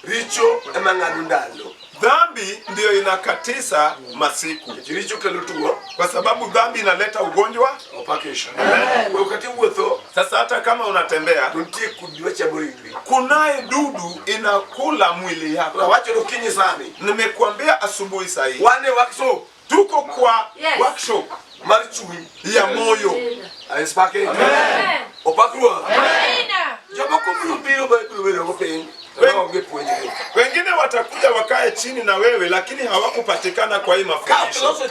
Speaker 1: Richo emang'adundalo.
Speaker 4: Dhambi ndio inakatisa masiku.
Speaker 1: Richo kelutuo.
Speaker 4: Kwa sababu dhambi inaleta ugonjwa.
Speaker 1: Opakisha. Wakati uwetho.
Speaker 4: Sasa hata kama unatembea,
Speaker 1: tuntie kudiwa cha borindwi.
Speaker 4: Kunaye dudu inakula mwili yako.
Speaker 1: Wacho nukinyi sani.
Speaker 4: Nimekuambia asubuhi sahi.
Speaker 1: Wane workshop.
Speaker 4: Tuko kwa workshop.
Speaker 1: Marichui
Speaker 4: ya moyo.
Speaker 1: Aispake.
Speaker 5: Amen.
Speaker 1: Opakua.
Speaker 5: Amen.
Speaker 1: Jomo kumrubiro baikubiro kopeni.
Speaker 4: Wengine watakuja wakae chini na wewe lakini hawakupatikana kwa hii mafundisho.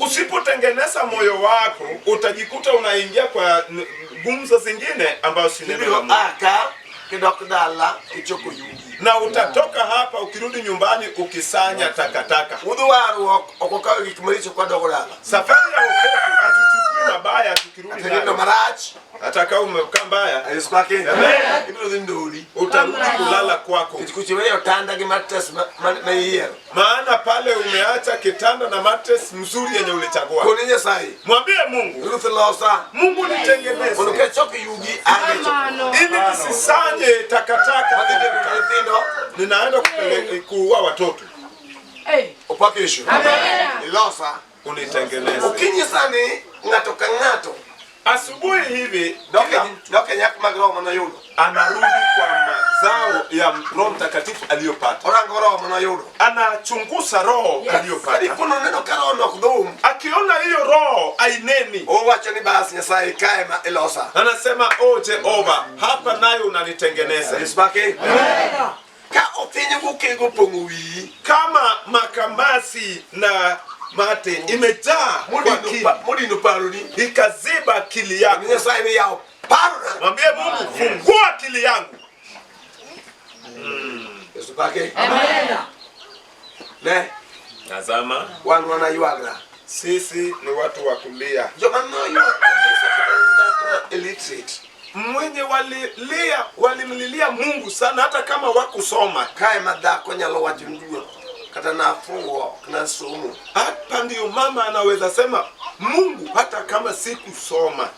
Speaker 4: Usipotengeneza moyo wako utajikuta unaingia kwa gumzo zingine ambazo si neno la Mungu. Na utatoka hapa ukirudi nyumbani ukisanya takataka. Safari ya wokovu hatuchukui mabaya tukirudi nayo. Hata kama umekaa mbaya, utarudi kulala kwako. Maana pale umeacha kitanda na mattress mzuri yenye ulichagua. Mwambie Mungu, Mungu nitengeneze ili nisisanye takataka. Ninaenda kuua watoto.
Speaker 1: Opakisho. Ilosa
Speaker 4: unitengeneze.
Speaker 1: Ukinyisani ngato.
Speaker 4: Asubuhi hivi
Speaker 1: doke nyak magromo na yudo.
Speaker 4: Anarudi kwa mazao ya Roho Mtakatifu aliyopata.
Speaker 1: Orangoro na yudo.
Speaker 4: Anachunguza roho aliyopata.
Speaker 1: Alipono neno karo no kudum.
Speaker 4: Akiona hiyo roho aineni.
Speaker 1: Wacha ni basi Nyasaye kaema Elosa.
Speaker 4: Anasema oh Jehova, hapa nayo unanitengeneza.
Speaker 1: Isbake. Ka otenye gukego ponguwi.
Speaker 4: Kama makamasi na mate imejaa
Speaker 1: mudi no paroni
Speaker 4: ikaziba akili yako.
Speaker 1: Nyasaye ni yao parona.
Speaker 4: Mwambie Mungu fungua akili yangu.
Speaker 1: Isbake. Amen. Ne?
Speaker 4: Tazama,
Speaker 1: wana yuagra.
Speaker 4: Sisi ni watu wa kulia.
Speaker 1: Jomano yuagra. illiterate.
Speaker 4: Mwenye walimlilia Mungu sana hata kama wakusoma.
Speaker 1: Kae madhako nyalo wacho nduo kata na fungo na somo.
Speaker 4: Hapa ndio mama anaweza sema Mungu hata kama sikusoma.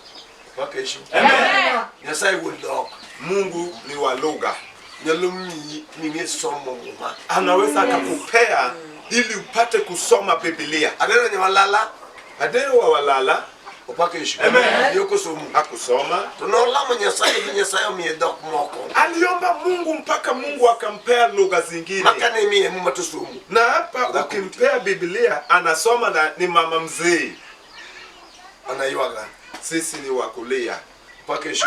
Speaker 1: Wakesho.
Speaker 4: Amen.
Speaker 1: Nyasaye wodok.
Speaker 4: Mungu ni wa lugha.
Speaker 1: Nyalumi ni somo mama.
Speaker 4: Anaweza akakupea ili upate kusoma Biblia.
Speaker 1: Adero ni walala.
Speaker 4: Adero wa walala.
Speaker 1: Upakesho.
Speaker 4: Amen.
Speaker 1: Yoko somo.
Speaker 4: Hakusoma.
Speaker 1: Tunaolama Nyasaye umedok moko.
Speaker 4: Aliomba Mungu mpaka Mungu akampea lugha zingine.
Speaker 1: Makane mie mama tusomo.
Speaker 4: Na hapa ukimpea Biblia anasoma na ni mama mzee.
Speaker 1: Anayuaga.
Speaker 4: Sisi ni wakulia.
Speaker 1: Pakesho.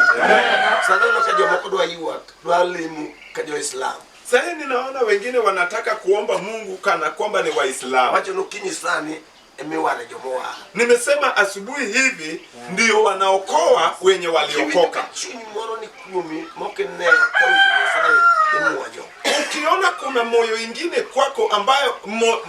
Speaker 1: Sana nakaja makodwa yuak. Dwalimu kajo Islam.
Speaker 4: Sasa ninaona wengine wanataka kuomba Mungu kana kwamba ni Waislamu.
Speaker 1: Wacho nukinyi sani emiwale jomoa.
Speaker 4: Nimesema asubuhi hivi ndio wanaokoa wenye waliokoka.
Speaker 1: Chini moro ni kumi mokene kwa Nyasaye emuwajo.
Speaker 4: Ukiona kuna moyo ingine kwako ambayo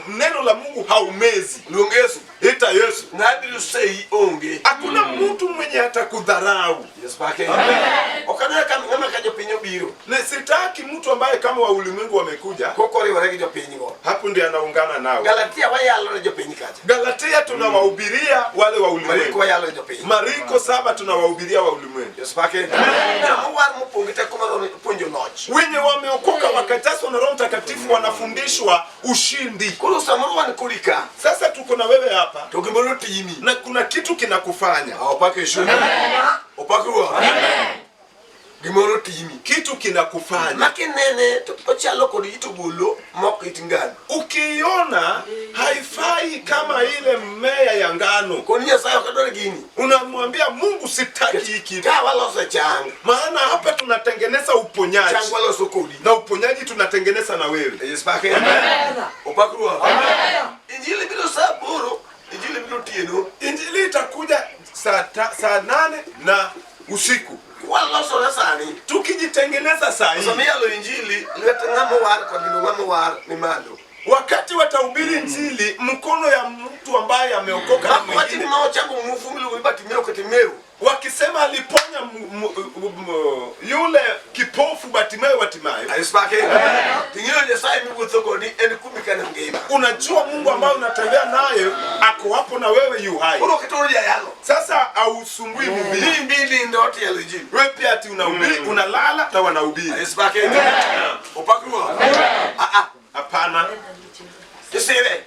Speaker 4: neno la Mungu haumezi.
Speaker 1: Lungesu.
Speaker 4: Ita Yesu.
Speaker 1: Ngadi usei onge.
Speaker 4: Hakuna mtu mwenye atakudharau.
Speaker 1: Yes pake. Amen. Okana kama kajo pinyo biro.
Speaker 4: Na sitaki mtu ambaye kama wa ulimwengu wamekuja.
Speaker 1: Kokori waregi jo pinyo.
Speaker 4: Hapo ndiye anaungana nao.
Speaker 1: Galatia wayalo na jo pinyo kaja.
Speaker 4: Galatia tunawahubiria wale wa ulimwengu.
Speaker 1: Mariko wayalo jo pinyo.
Speaker 4: Mariko 7 tunawahubiria wa ulimwengu.
Speaker 1: Yes pake. Na muwar mpongita kuma punjo noch.
Speaker 4: Wenye wameokoka wakajazwa na Roho Mtakatifu wanafundishwa ushindi.
Speaker 1: Kulo samurwa ni kulika.
Speaker 4: Sasa tuko na wewe hapa.
Speaker 1: Tukimolo timi.
Speaker 4: Na kuna kitu kinakufanya.
Speaker 1: Opake shule. Opakuwa. Gimoro timi.
Speaker 4: Kitu kinakufanya.
Speaker 1: Makinene ochalo kodi itubulo moko itingani.
Speaker 4: Ukiona haifai kama ile mmea ya ngano.
Speaker 1: Konia sayo kadore gini.
Speaker 4: Unamwambia Mungu sitaki hiki.
Speaker 1: Wala sa chang.
Speaker 4: Maana hapa tunatengeneza uponyaji.
Speaker 1: Chang wala sokodi.
Speaker 4: Na uponyaji tunatengeneza na wewe.
Speaker 1: Yes pake. Amen. Opakuwa. Amen. Injili bilo saboro. Injili bilo tieno.
Speaker 4: Injili itakuja saa 8 na usiku.
Speaker 1: Wala so rasani.
Speaker 4: Tukijitengeneza saa hii.
Speaker 1: Somea lo injili leta ngamo war kwa bilo ngamo war ni malo.
Speaker 4: Wakati watahubiri injili mkono ya mtu ambaye ameokoka na mwingine.
Speaker 1: Wakati mao changu mfumili ulibati meo katimeo.
Speaker 4: Wakisema aliponya yule kipofu Bartimayo.
Speaker 1: Aispake. Tingio Nyasaye migutoko ni kumikana ngema.
Speaker 4: Unajua Mungu ambaye unatembea naye ako hapo na wewe yu hai.
Speaker 1: Uno kitori ya yalo.
Speaker 4: Sasa ausumbui mhubiri.
Speaker 1: Mbili ndoto ya lejini.
Speaker 4: Wewe pia ati unahubiri, unalala na wanahubiri.
Speaker 1: Aispake. Opakuwa.
Speaker 4: Hapana.
Speaker 1: Kisire.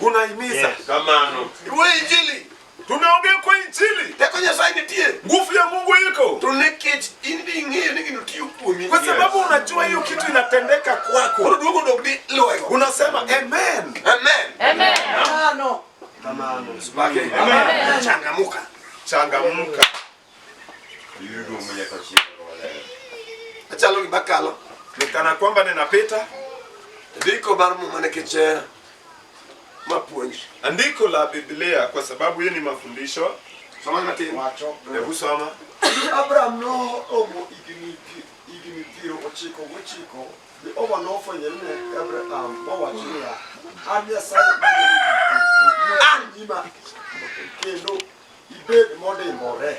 Speaker 4: Unahimiza.
Speaker 2: Kamano.
Speaker 1: Iwe injili.
Speaker 4: Tunaongea kwa injili.
Speaker 1: Teko Nyasaye nitie.
Speaker 4: Nguvu ya Mungu iko.
Speaker 1: Tuneketi indi ngie ningino tiyo kumi.
Speaker 4: Kwa sababu unajua hiyo kitu inatendeka kwako.
Speaker 1: Urudugo dogdi loego.
Speaker 4: Unasema amen.
Speaker 1: Amen.
Speaker 5: Amen.
Speaker 1: Tamano. Aispake. Amen. Changamuka.
Speaker 4: Changamuka.
Speaker 2: Yudo mwenye kachia wale.
Speaker 1: Achalo kibakalo.
Speaker 4: Nikana kwamba ninapita.
Speaker 1: Ndiko barmu manekeche mapuonji.
Speaker 4: Andiko la Biblia kwa sababu hiyo ni mafundisho.
Speaker 1: Soma matini.
Speaker 3: Wacho.
Speaker 4: Hebu soma.
Speaker 3: Abraham no omo igini piro ochiko. The over no for yene Abraham wawachira. Anya sai anima kendo ibe mode more.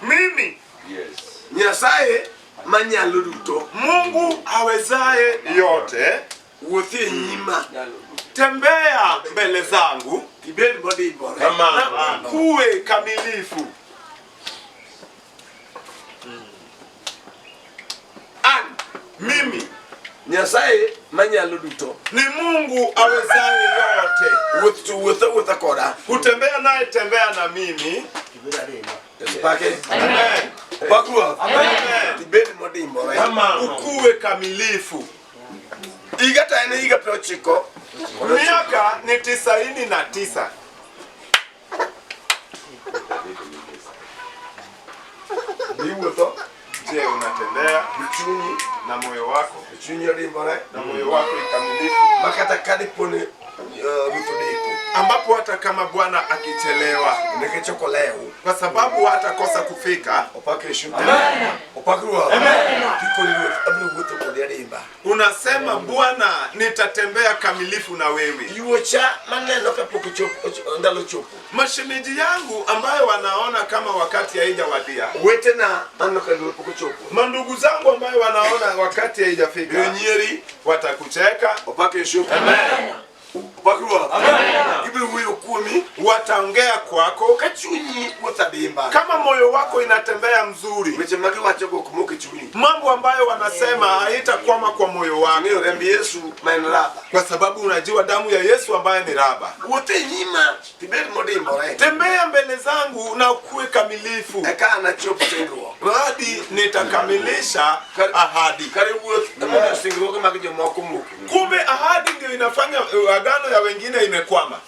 Speaker 4: Mimi.
Speaker 2: Yes.
Speaker 1: Nyasaye manyalo duto.
Speaker 4: Mungu awezaye yote.
Speaker 1: Wuothie nyima.
Speaker 4: Tembea mbele zangu.
Speaker 1: Ibed mode more.
Speaker 4: Na kuwe kamilifu. Mimi.
Speaker 1: Nyasaye manyalo duto.
Speaker 4: Ni Mungu awezaye yote.
Speaker 1: Wuotha koda.
Speaker 4: Kutembea naye tembea na mimi.
Speaker 1: Aispake.
Speaker 4: Amen.
Speaker 1: Opakuwa.
Speaker 4: Amen.
Speaker 1: Ibed mode more.
Speaker 4: Ukuwe kamilifu.
Speaker 1: Igata ene iga peochiko.
Speaker 4: Miaka ni 99.
Speaker 1: Ni wuotho.
Speaker 4: Je, unatembea
Speaker 1: Chunyi.
Speaker 4: na moyo wako?
Speaker 1: Chunyi rimbore.
Speaker 4: Na moyo wako ikamilifu.
Speaker 1: Makata kadi pone rutodeko.
Speaker 4: ambapo hata kama Bwana akichelewa kwa sababu hatakosa kufika. Unasema Bwana, nitatembea kamilifu na wewe. Mashemeji yangu ambayo wanaona kama wakati haijawadia, mandugu zangu ambayo wanaona wakati haijafika, watakucheka. Wataongea kwako kama moyo wako inatembea mzuri. Mambo ambayo wanasema haitakwama kwa moyo wako, kwa sababu unajua damu ya Yesu ambaye ni raba. Tembea mbele zangu na ukuwe kamilifu, hadi nitakamilisha ahadi. Kumbe ahadi ndio inafanya agano ya wengine imekwama.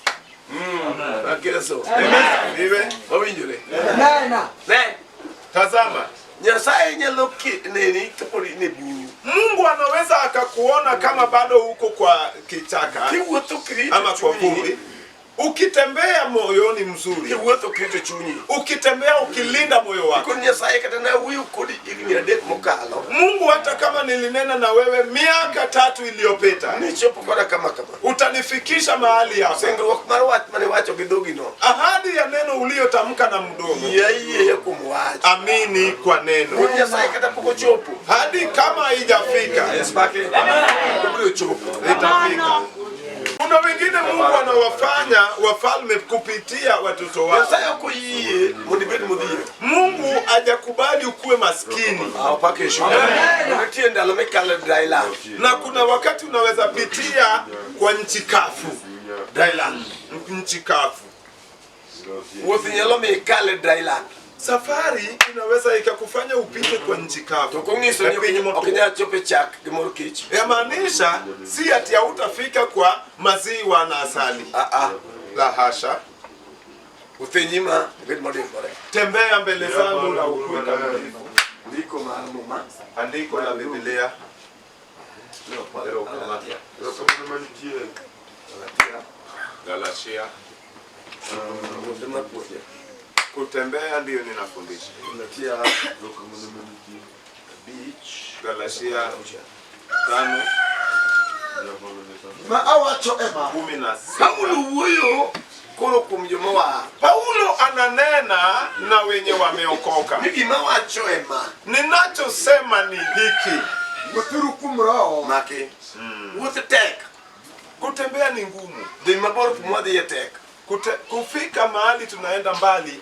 Speaker 4: Tazama, Mungu anaweza akakuona kama bado uko kwa kichaka ama kwa vumbi. Ukitembea moyoni mzuri, ukitembea ukilinda moyo wako, Mungu hata kama nilinena na wewe miaka 3 iliyopita, utanifikisha mahali hapa. Ahadi ya neno uliyotamka na mdomo, amini kwa neno. Hadi kama haijafika, itafika. Kuna wengine Mungu anawafanya wafalme kupitia watoto wao. Mungu hajakubali ukuwe maskini. Na kuna wakati unaweza pitia kwa nchi kavu. Nchi kavu. Safari inaweza ikakufanya upite kwa nchi kavu. Yamaanisha si ati hautafika kwa maziwa na asali. La hasha. Tembea mbele zangu na ukuwe kamilifu. Andiko la Biblia. Galatia. Kutembea ndio ninafundisha. Galatia 5:16. Paulo ananena na wenye wameokoka. Ninachosema ni hiki. Kutembea ni ngumu. Kufika mahali tunaenda mbali.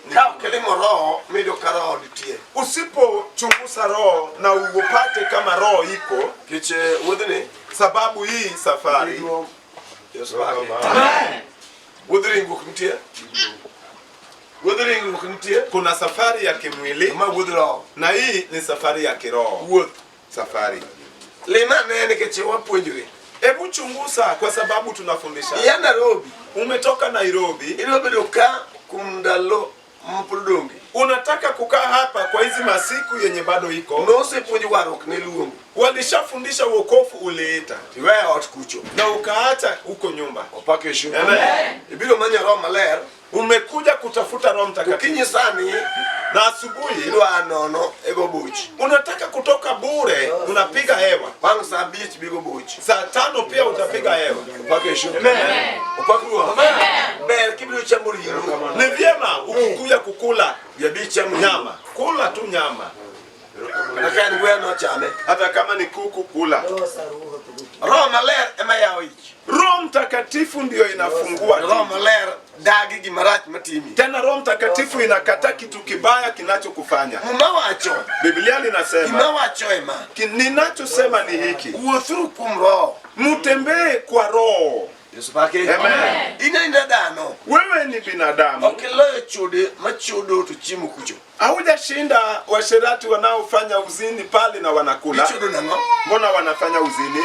Speaker 4: Usipochunguza roho na upate kama roho iko, sababu hii safari kuna safari ya kimwili na hii ni safari ya kiroho. Safari hebu chunguza, kwa sababu tunafundisha. Umetoka Nairobi, unataka kukaa hapa kwa hizi masiku yenye bado iko. Walishafundisha wokovu uliita na ukaacha uko nyumba. Umekuja kutafuta Roho Mtakatifu na asubuhi unataka kutoka bure, unapiga hewa. Saa 5 pia utapiga hewa. Ni vyema ukikuja kukula nyama, kula tu nyama. Hata kama ni kuku, kula. Roho Mtakatifu ndio inafungua. Tena Roho Mtakatifu inakataa kitu kibaya kinachokufanya. Biblia linasema, ninachosema ni hiki: mutembee kwa Roho. Wewe ni binadamu. Haujashinda washerati wanaofanya uzini pale na wanakula. Mbona wanafanya uzini?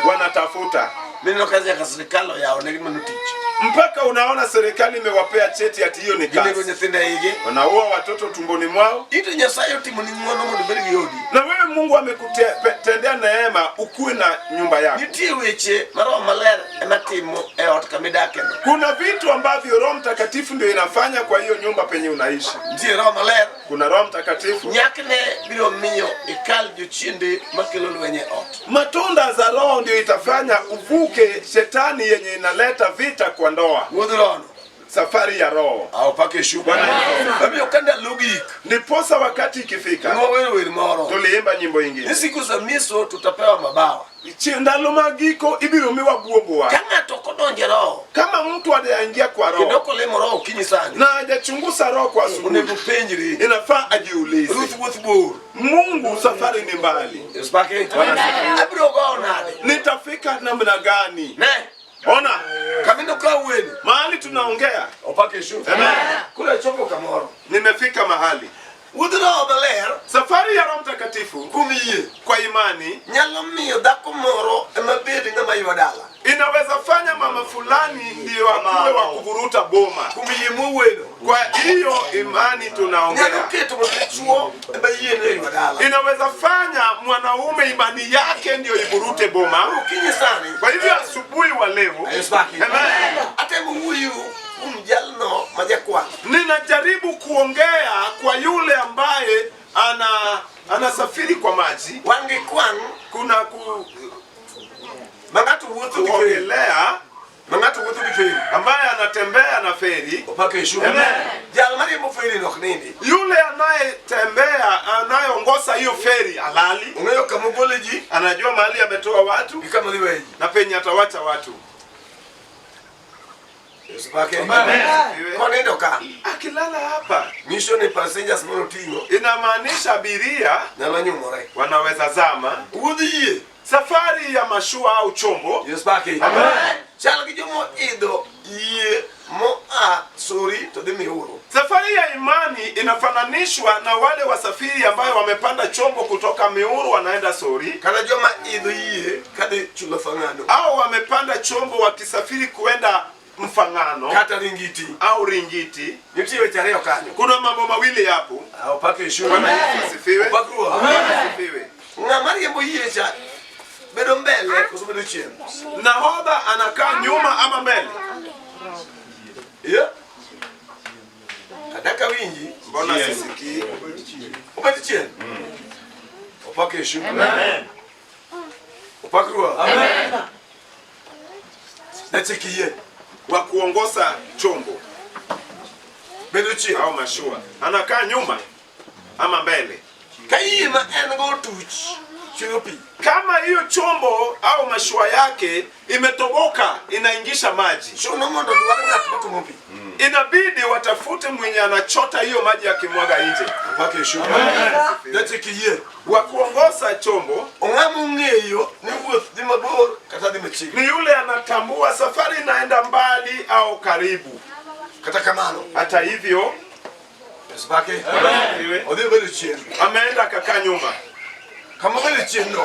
Speaker 4: Wanatafuta. mpaka unaona serikali imewapea cheti ati hiyo ni kazi. Wanaua watoto tumboni mwao. Na wewe Mungu amekutendea neema ukuwe na nyumba yako. Kuna vitu ambavyo Roho Mtakatifu ndio inafanya kwa hiyo nyumba penye unaishi. Kuna Roho Mtakatifu. Matunda za Roho ndio itafanya uvuke shetani yenye inaleta vita kwa ndoa. Safari ya Roho. Ndiposa wakati ikifika tuliimba nyimbo ingine.
Speaker 1: Siku za miso tutapewa mabawa.
Speaker 4: Ndalo magiko ibirumiwa buobo. Kama mtu anaingia kwa Roho na hajachunguza Roho kwa asubuhi, inafaa ajiulize, Mungu safari ni mbali, nitafika namna gani? Ona mahali tunaongea, nimefika mahali. Safari ya Roho Mtakatifu kwa imani inaweza fanya mama fulani ndio akuwe wa kuvuruta boma. Kwa hiyo imani tunaongea. Inaweza fanya mwanaume imani yake ndio ivurute boma. Kwa hivyo asubuhi wa leo ninajaribu kuongea kwa yule ambaye anasafiri kwa maji. Kuna kuogelea, ambaye anatembea na feri. Yule anayetembea, anayeongoza hiyo feri halali, anajua mahali ametoa watu na penye atawacha watu. Akilala hapa inamaanisha abiria wanaweza zama. Safari ya mashua au chombo safari ya imani inafananishwa na wale wasafiri ambayo wamepanda chombo kutoka Miuru wanaenda Sori, au wamepanda chombo wakisafiri kuenda Mfangano au Ringiti. Kuna mambo mawili hapo. Nahodha anakaa nyuma ama mbele? Mbona sisikii? Wa kuongoza chombo au mashua anakaa nyuma ama mbele? Kama hiyo chombo au mashua yake imetoboka inaingisha maji, inabidi watafute mwenye anachota hiyo maji yakimwaga nje. Wa kuongoza chombo ni yule anatambua safari inaenda mbali au karibu. Hata hivyo ameenda kakaa nyuma.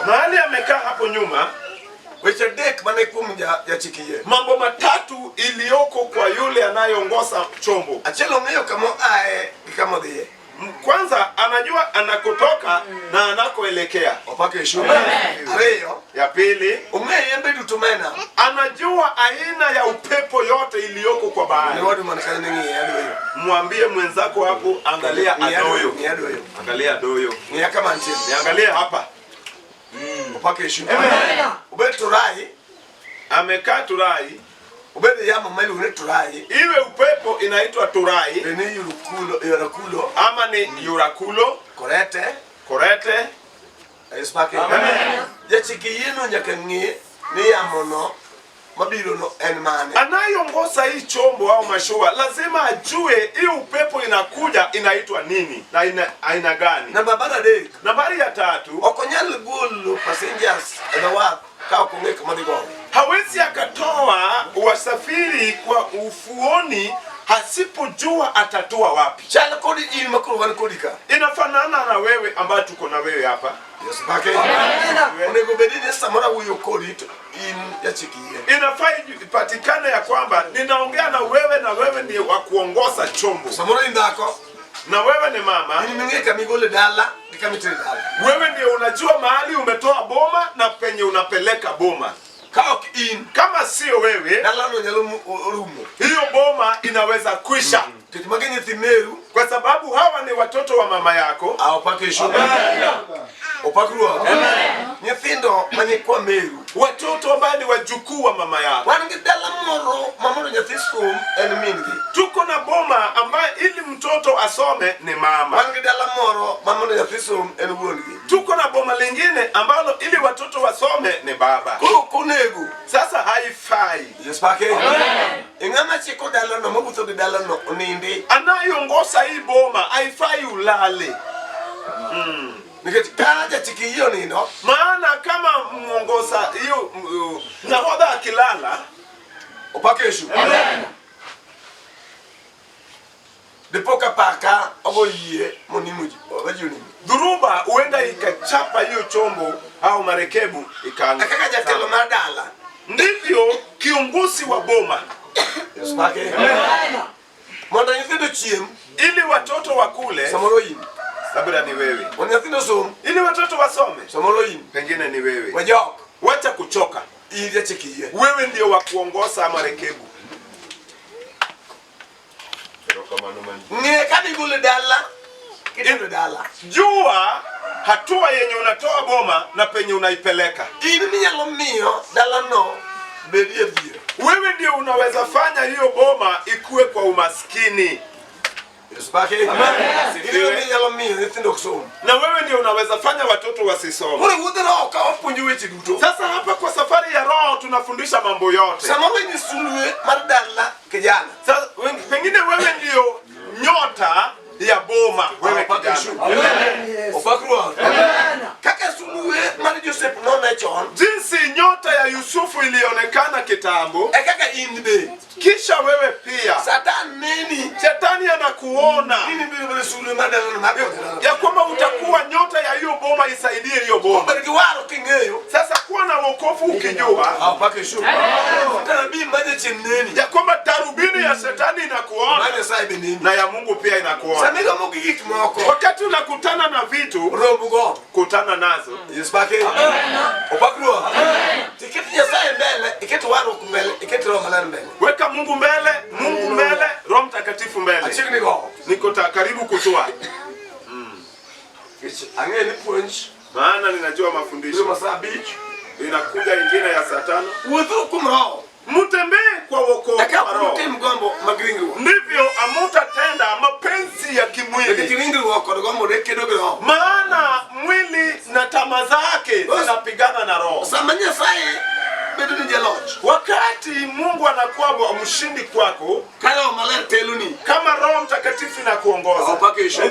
Speaker 4: Mahali amekaa hapo nyuma, mambo matatu iliyoko kwa yule anayeongoza chombo. Kwanza anajua anakotoka na anakoelekea. Ya pili, anajua aina ya upepo yote iliyoko kwa bahari. Mwambie mwenzako hapo, angalia adoyo. Angalia adoyo. Niangalia hapa. Amekaa Turai. Iwe upepo inaitwa Turai ama ni Yurakulo, Korete. Anayeongoza hii chombo au mashua lazima ajue hii upepo inakuja inaitwa nini na aina gani. Nambari ya 3, hawezi akatoa wasafiri kwa ufuoni hasipojua atatoa wapi. Inafanana na wewe ambaye tuko na wewe hapa.
Speaker 1: Yesu pake. Onego bedini samora huyo korito in ya chikie.
Speaker 4: Inafaa ipatikane ya kwamba ninaongea na wewe ndiye wa kuongoza chombo.
Speaker 1: Samora indako
Speaker 4: na wewe ni mama.
Speaker 1: Nimengeka migole dala nikamitiri dala.
Speaker 4: Wewe ndiye unajua mahali umetoa boma na penye unapeleka boma. Kama sio wewe, hiyo boma inaweza kuisha. Kwa sababu hawa ni watoto wa mama yako. Watoto ambao ni wajukuu wa mama yako. Tuko na boma ambayo ili mtoto asome ni mama. Tuko na boma lingine ambalo ili watoto wasome ni baba. Sasa haifai.
Speaker 1: Yes, pake. Ingama chiko dala no mabuto de dala no onindi.
Speaker 4: Anayongoza hii boma haifai ulale.
Speaker 1: Niketi kaja chiki hiyo nino.
Speaker 4: Maana kama muongoza hiyo nahodha akilala
Speaker 1: opakeshu. Depoka paka oboyie monimuji. Wajuni.
Speaker 4: Dhuruba huenda ikachapa hiyo chombo au marekebu ikaanguka.
Speaker 1: Akakaja telo madala.
Speaker 4: Ndivyo kiongozi wa boma.
Speaker 1: Yes, pake. Mwana yithindo chiem
Speaker 4: ili watoto wakule.
Speaker 1: Samoroyin.
Speaker 4: Labda ni wewe.
Speaker 1: Mwana yithindo som
Speaker 4: ili watoto wasome.
Speaker 1: Samoroyin.
Speaker 4: Pengine ni wewe.
Speaker 1: Wajok.
Speaker 4: Wacha kuchoka.
Speaker 1: Ili achekie.
Speaker 4: Wewe ndio wa kuongoza marekebu.
Speaker 1: Nge kadi gule dala. Kitendo dala.
Speaker 4: Jua hatua yenye unatoa boma na penye unaipeleka.
Speaker 1: Ini nyalo mio dala no bedie bia.
Speaker 4: Wewe ndio unaweza fanya hiyo boma ikue kwa umaskini.
Speaker 1: Yesu pake. Ini nyalo mio nitindo kusoma.
Speaker 4: Na wewe ndio unaweza fanya watoto wasisome.
Speaker 1: Wewe udera oka opunju wechi duto.
Speaker 4: Sasa hapa kwa safari ya roho tunafundisha mambo yote.
Speaker 1: Samama ni sulwe maradala kijana.
Speaker 4: Sasa pengine wewe ndio nyota ya boma wewe kijana.
Speaker 1: Opakruwa. Kaka sulwe mari Joseph nona chon.
Speaker 4: Jinsi nyota ya Yusufu ilionekana kitambo.
Speaker 1: Kaka indbe.
Speaker 4: Kisha wewe pia. Shetani anakuona. Ya kwamba utakuwa nyota ya hiyo boma isaidie hiyo boma. Sasa kuwa na wokovu ukijua. Ya kwamba darubini ya Shetani inakuona. Na ya Mungu pia inakuona. Wakati unakutana na vitu, kutana nazo.
Speaker 1: Yes, pake. Opakruwa. Tiketi ya sai mbele, iketi waro kumbele, iketi roho malani mbele.
Speaker 4: Weka Mungu mbele, Roho Mtakatifu mbele.
Speaker 1: Achini go.
Speaker 4: Niko karibu kutoa.
Speaker 1: Ange ni punch.
Speaker 4: Maana ninajua mafundisho.
Speaker 1: Masaa beach.
Speaker 4: Inakuja ingine ya Satano.
Speaker 1: Udhu kumrao.
Speaker 4: Mutembee kwa wokovu.
Speaker 1: Akaputi mgombo magringu.
Speaker 4: Ndivyo amutatenda mapenzi ya kimwili.
Speaker 1: Magringu wako mgombo rekedogo.
Speaker 4: Maana mwili na tamaa zake zinapigana na roho.
Speaker 1: Samanya sai bedu ni jeloj.
Speaker 4: Wakati Mungu anakuwa mshindi kwako,
Speaker 1: kana maler teluni.
Speaker 4: Kama Roho Mtakatifu inakuongoza.
Speaker 1: Opakesho.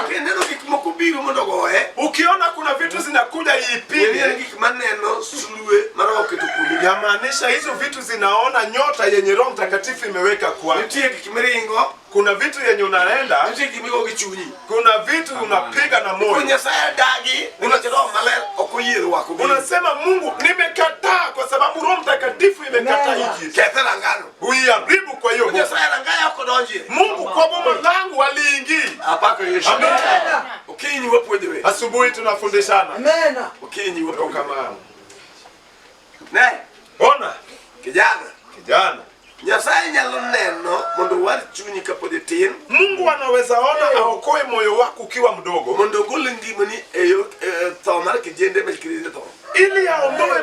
Speaker 1: Kendeno kikumokubiru mondogo ukiona kuna vitu zinakuja ipige maneno sulwe mara ukitukuli.
Speaker 4: Yamaanisha hizo vitu zinaona nyota yenye Roho Mtakatifu imeweka kwa.
Speaker 1: Nitie kimiringo.
Speaker 4: Kuna vitu yenye unaenda.
Speaker 1: Nitie kimigo kichunyi.
Speaker 4: Kuna vitu unapiga na moyo.
Speaker 1: Kunya saya dagi. Unachelewa maler okoyero wako.
Speaker 4: Unasema Mungu nimekataa kwa sababu Roho Mtakatifu imekataa hiki.
Speaker 1: Ketela ngano.
Speaker 4: Uiharibu kwa hiyo.
Speaker 1: Kunya saya ngaya kodonje.
Speaker 4: Mungu kwa boma langu aliingia.
Speaker 1: Apaka Yesu. Amen. Ukinyi wapo dewe.
Speaker 4: Asubuhi tunafundishana.
Speaker 1: Amen. Ukinyi wapo
Speaker 4: kama.
Speaker 1: Ne.
Speaker 4: Ona kijana.
Speaker 1: Nyasaye nyalo neno mondo war chunyi kapod tin.
Speaker 4: Mungu anaweza ona aokoe moyo wako ukiwa mdogo.
Speaker 1: Mondo gol ngimani tho mar kijende mekirize tho.
Speaker 4: Ili aondoe